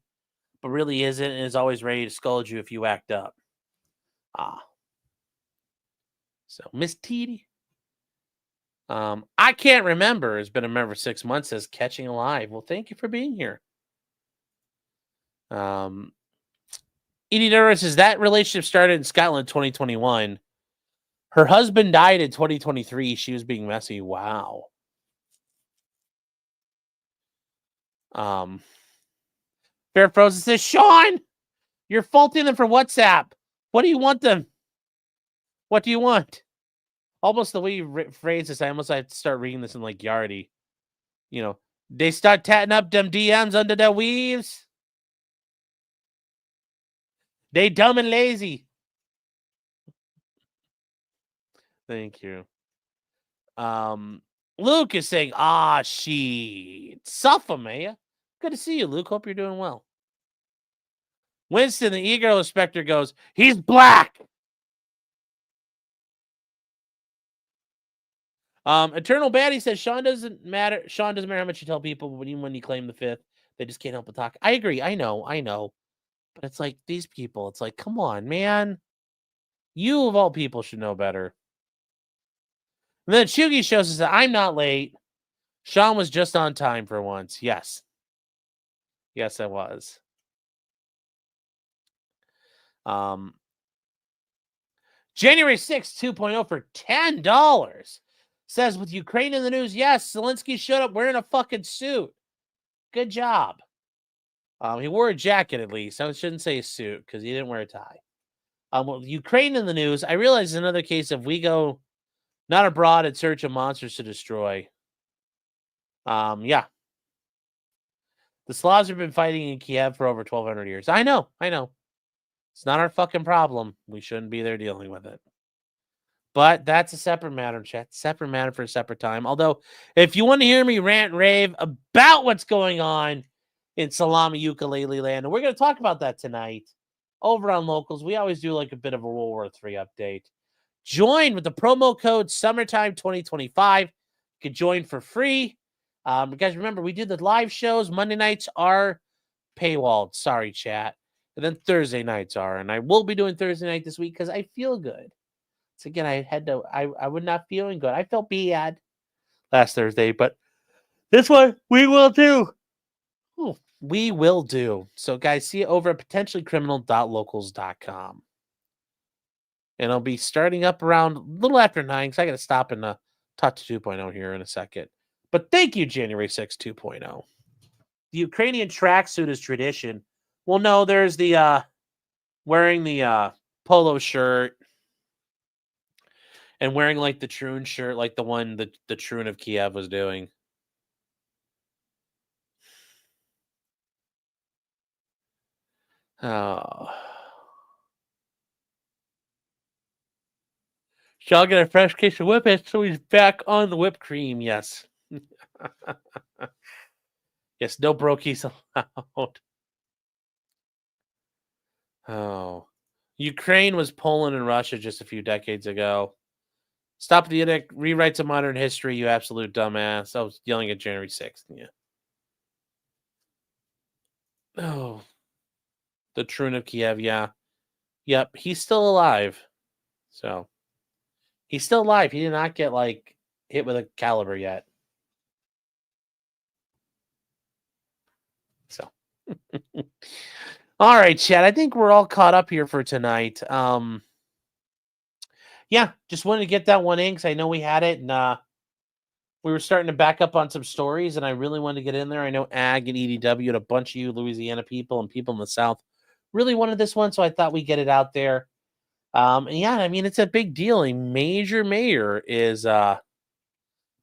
but really isn't and is always ready to scold you if you act up. So, Miss TD. I can't remember. Has been a member for 6 months. Says Catching Alive. Well, thank you for being here. Edie Norris says that relationship started in Scotland in 2021. Her husband died in 2023. She was being messy. Wow. Fair Frozen says, Sean, you're faulting them for WhatsApp. What do you want them? What do you want? Almost the way you phrase this, I almost have to start reading this in like Yardy. They start tatting up them DMs under their weaves. They dumb and lazy. Thank you. Luke is saying, she suffer, man. Good to see you, Luke. Hope you're doing well. Winston, the e-girl inspector, goes, he's black. Eternal Baddie says Sean doesn't matter how much you tell people, but even when you claim the fifth, they just can't help but talk. I agree. I know. But it's like these people, it's like, come on, man. You of all people should know better. And then Chugi shows us that I'm not late. Sean was just on time for once. Yes. Yes, I was. January 6th, 2.0 for $10. Says with Ukraine in the news, yes, Zelensky showed up wearing a fucking suit. Good job. He wore a jacket at least. I shouldn't say a suit because he didn't wear a tie. Well, Ukraine in the news. I realize another case of we go not abroad in search of monsters to destroy. Yeah. The Slavs have been fighting in Kiev for over 1,200 years. I know. It's not our fucking problem. We shouldn't be there dealing with it. But that's a separate matter, chat. Separate matter for a separate time. Although, if you want to hear me rant and rave about what's going on in Salami Ukulele Land, and we're going to talk about that tonight over on Locals. We always do like a bit of a World War III update. Join with the promo code Summertime 2025. You can join for free. Guys, remember, we do the live shows. Monday nights are paywalled. Sorry, chat. And then Thursday nights are. And I will be doing Thursday night this week because I feel good. So again, I was not feeling good. I felt bad last Thursday, but this one we will do. Ooh, we will do. So guys, see you over at potentiallycriminal.locals.com. And I'll be starting up around a little after 9 because I got to stop and talk to 2.0 here in a second. But thank you, January 6th, 2.0. The Ukrainian tracksuit is tradition. Well, no, there's the wearing the polo shirt and wearing like the Troon shirt, like the one that the Troon of Kiev was doing. Oh. Shall get a fresh case of whippets, so he's back on the whipped cream. Yes. Yes, no brokies allowed. Oh. Ukraine was Poland and Russia just a few decades ago. Stop the rewrites of modern history, you absolute dumbass. I was yelling at January 6th. Yeah. Oh. The Troon of Kiev, yeah. Yep, he's still alive. So. He's still alive. He did not get, like, hit with a caliber yet. So. All right, Chad. I think we're all caught up here for tonight. Yeah, just wanted to get that one in because I know we had it, and we were starting to back up on some stories, and I really wanted to get in there. I know Ag and EDW and a bunch of you Louisiana people and people in the South really wanted this one, so I thought we'd get it out there. And yeah, I mean, it's a big deal. A major mayor is mayor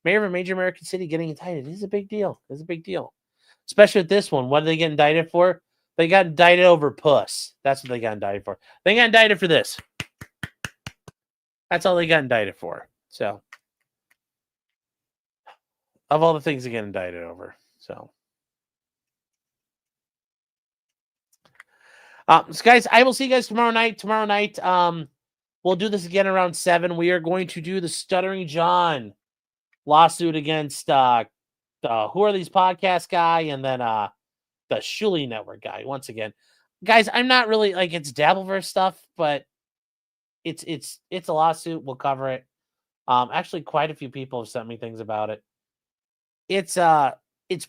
of a major American city getting indicted. It is a big deal. It's a big deal. Especially with this one. What did they get indicted for? They got indicted over puss. That's what they got indicted for. They got indicted for this. That's all they got indicted for. So, of all the things they get indicted over. So, guys, I will see you guys tomorrow night. Tomorrow night, we'll do this again around 7. We are going to do the Stuttering John lawsuit against who are these podcast guy and then the Shuli Network guy. Once again, guys, I'm not really like it's Dabbleverse stuff, but it's a lawsuit. We'll cover it. Actually, quite a few people have sent me things about it. It's a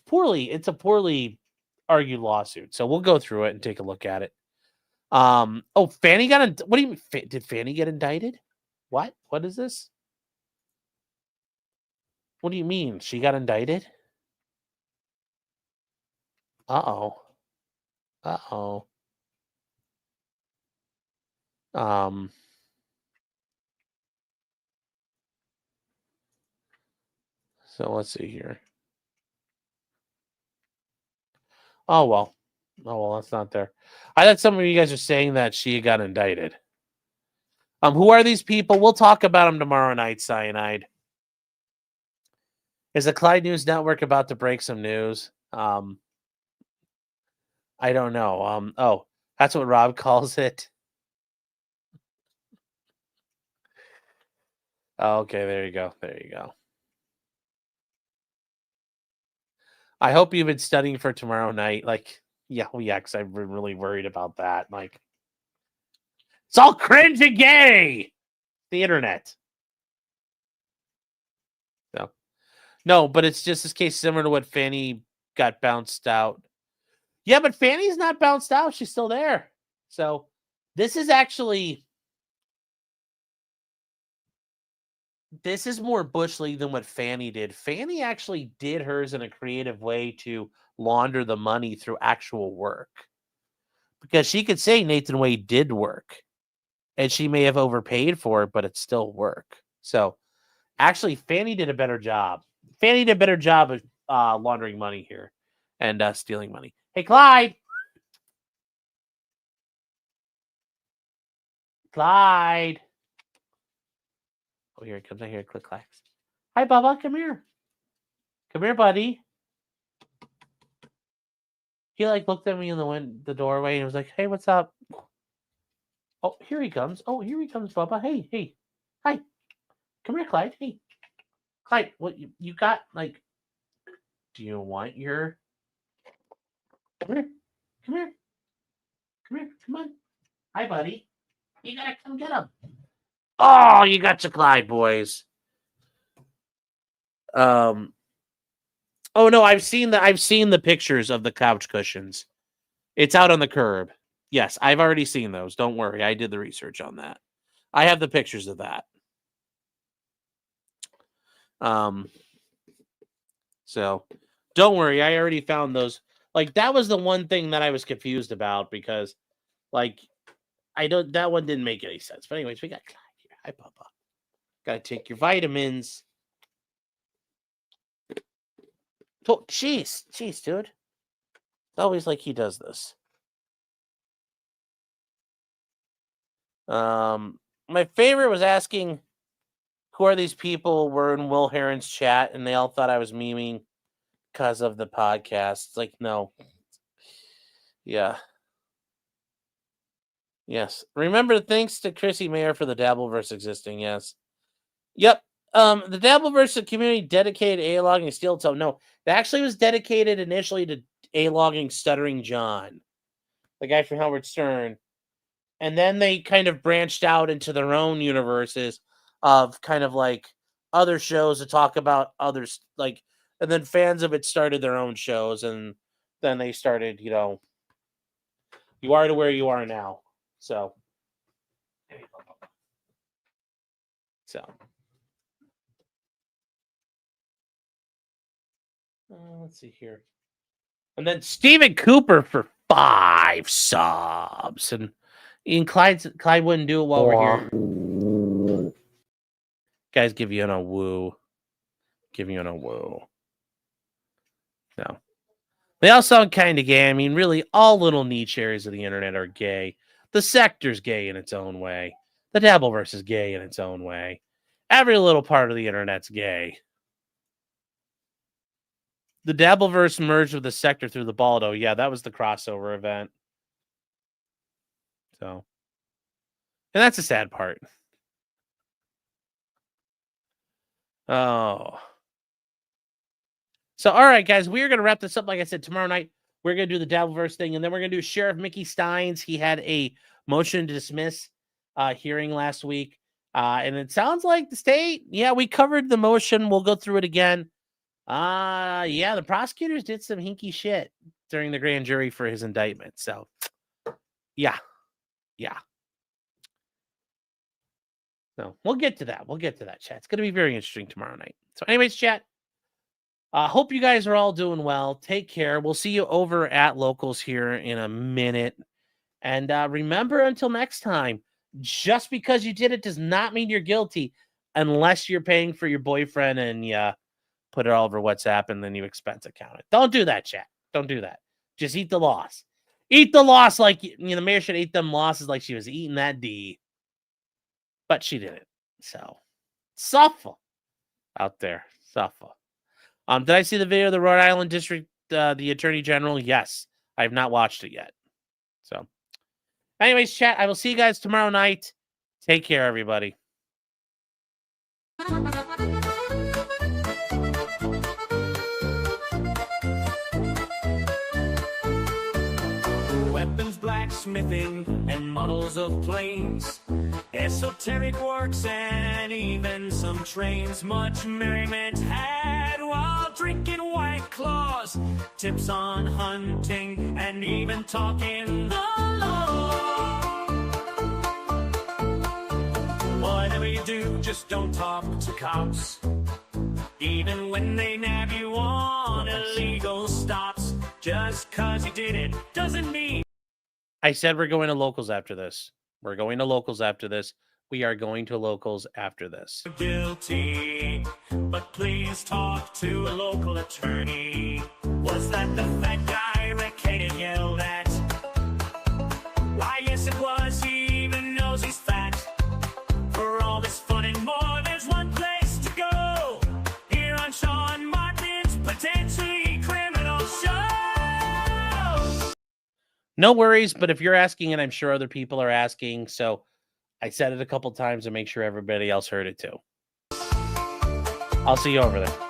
poorly argued lawsuit. So we'll go through it and take a look at it. Oh, Fanny got what do you mean? Did Fanny get indicted? What is this? What do you mean? She got indicted? Uh-oh. So let's see here. Oh well, that's not there. I thought some of you guys are saying that she got indicted. Who are these people? We'll talk about them tomorrow night, Cyanide. Is the Clyde News Network about to break some news? I don't know. Oh, that's what Rob calls it. Oh, okay, there you go. I hope you've been studying for tomorrow night. Like, yeah, because I've been really worried about that. Like, it's all cringe and gay. The internet. So, no, but it's just this case similar to what Fanny got bounced out. Yeah, but Fanny's not bounced out. She's still there. So, this is more Bush League than what Fanny did. Fanny actually did hers in a creative way to launder the money through actual work. Because she could say Nathan Wade did work. and she may have overpaid for it, but it's still work. So actually, Fanny did a better job. Fanny did a better job of laundering money here and stealing money. Hey, Clyde. Clyde. Oh, here it comes. I hear click clacks. Hi, Bubba. Come here. Come here, buddy. He like looked at me in the doorway and was like, "Hey, what's up?" Oh, here he comes. Oh, here he comes, Bubba. Hey, hey. Hi. Come here, Clyde. Hey. Clyde, what you got? Like, do you want your... Come here. Come here. Come here. Come on. Hi, buddy. You gotta come get him. Oh, you got your Clyde, boys. Oh no, I've seen the pictures of the couch cushions. It's out on the curb. Yes, I've already seen those. Don't worry. I did the research on that. I have the pictures of that. So don't worry. I already found those. Like, that was the one thing that I was confused about because, like, that one didn't make any sense. But anyways, we got Clyde here. Hi, Papa. Gotta take your vitamins. Oh, jeez, dude. It's always like he does this. My favorite was asking who are these people were in Will Heron's chat, and they all thought I was memeing because of the podcast. It's like, no. Yeah. Yes. Remember, thanks to Chrissy Mayer for the Dabbleverse existing. Yes. Yep. The Dabbleverse community dedicated A-logging Steel Toe. No, it actually was dedicated initially to A-logging Stuttering John, the guy from Howard Stern. And then they kind of branched out into their own universes of kind of like other shows to talk about others, like, and then fans of it started their own shows, and then they started, you know, you are to where you are now. So, let's see here. And then Stephen Cooper for 5 subs. And Clyde wouldn't do it while we're here. Guys give you a woo. Give you a woo. No. They all sound kind of gay. I mean, really, all little niche areas of the internet are gay. The sector's gay in its own way. The Dabbleverse is gay in its own way. Every little part of the internet's gay. The Dabbleverse merged with the sector through the Baldo. Yeah, that was the crossover event. So, and that's the sad part. Oh. So, all right, guys, we're going to wrap this up. Like I said, tomorrow night, we're going to do the Dabbleverse thing, and then we're going to do Sheriff Mickey Steins. He had a motion to dismiss hearing last week. And it sounds like the state, yeah, we covered the motion. We'll go through it again. Yeah, the prosecutors did some hinky shit during the grand jury for his indictment. So, yeah. So, we'll get to that. Chat. It's going to be very interesting tomorrow night. So, anyways, chat. Hope you guys are all doing well. Take care. We'll see you over at Locals here in a minute. And remember, until next time, just because you did it does not mean you're guilty unless you're paying for your boyfriend and you put it all over WhatsApp and then you expense account it. Don't do that, chat. Don't do that. Just eat the loss. Eat the loss like, the mayor should eat them losses like she was eating that D. But she didn't. So, suffer out there. Suffer. Did I see the video of the Rhode Island District, the Attorney General? Yes. I have not watched it yet. So, anyways, chat, I will see you guys tomorrow night. Take care, everybody. Weapons, blacksmithing, and models of planes, esoteric works, and even some trains. Much merriment had while drinking White Claws, tips on hunting, and even talking the law. Whatever you do, just don't talk to cops, even when they nab you on illegal stops. Just 'cause you did it doesn't mean... I said we're going to Locals after this. We're going to locals after this. We are going to locals after this. Guilty, but please talk to a local attorney. Was that the fat guy that Kate had yelled at? Why, yes, it was. He even knows he's fat. For all this fun and more, there's one place to go. Here on Sean Martin's Potentially Criminal Show. No worries, but if you're asking, and I'm sure other people are asking, so I said it a couple times to make sure everybody else heard it too. I'll see you over there.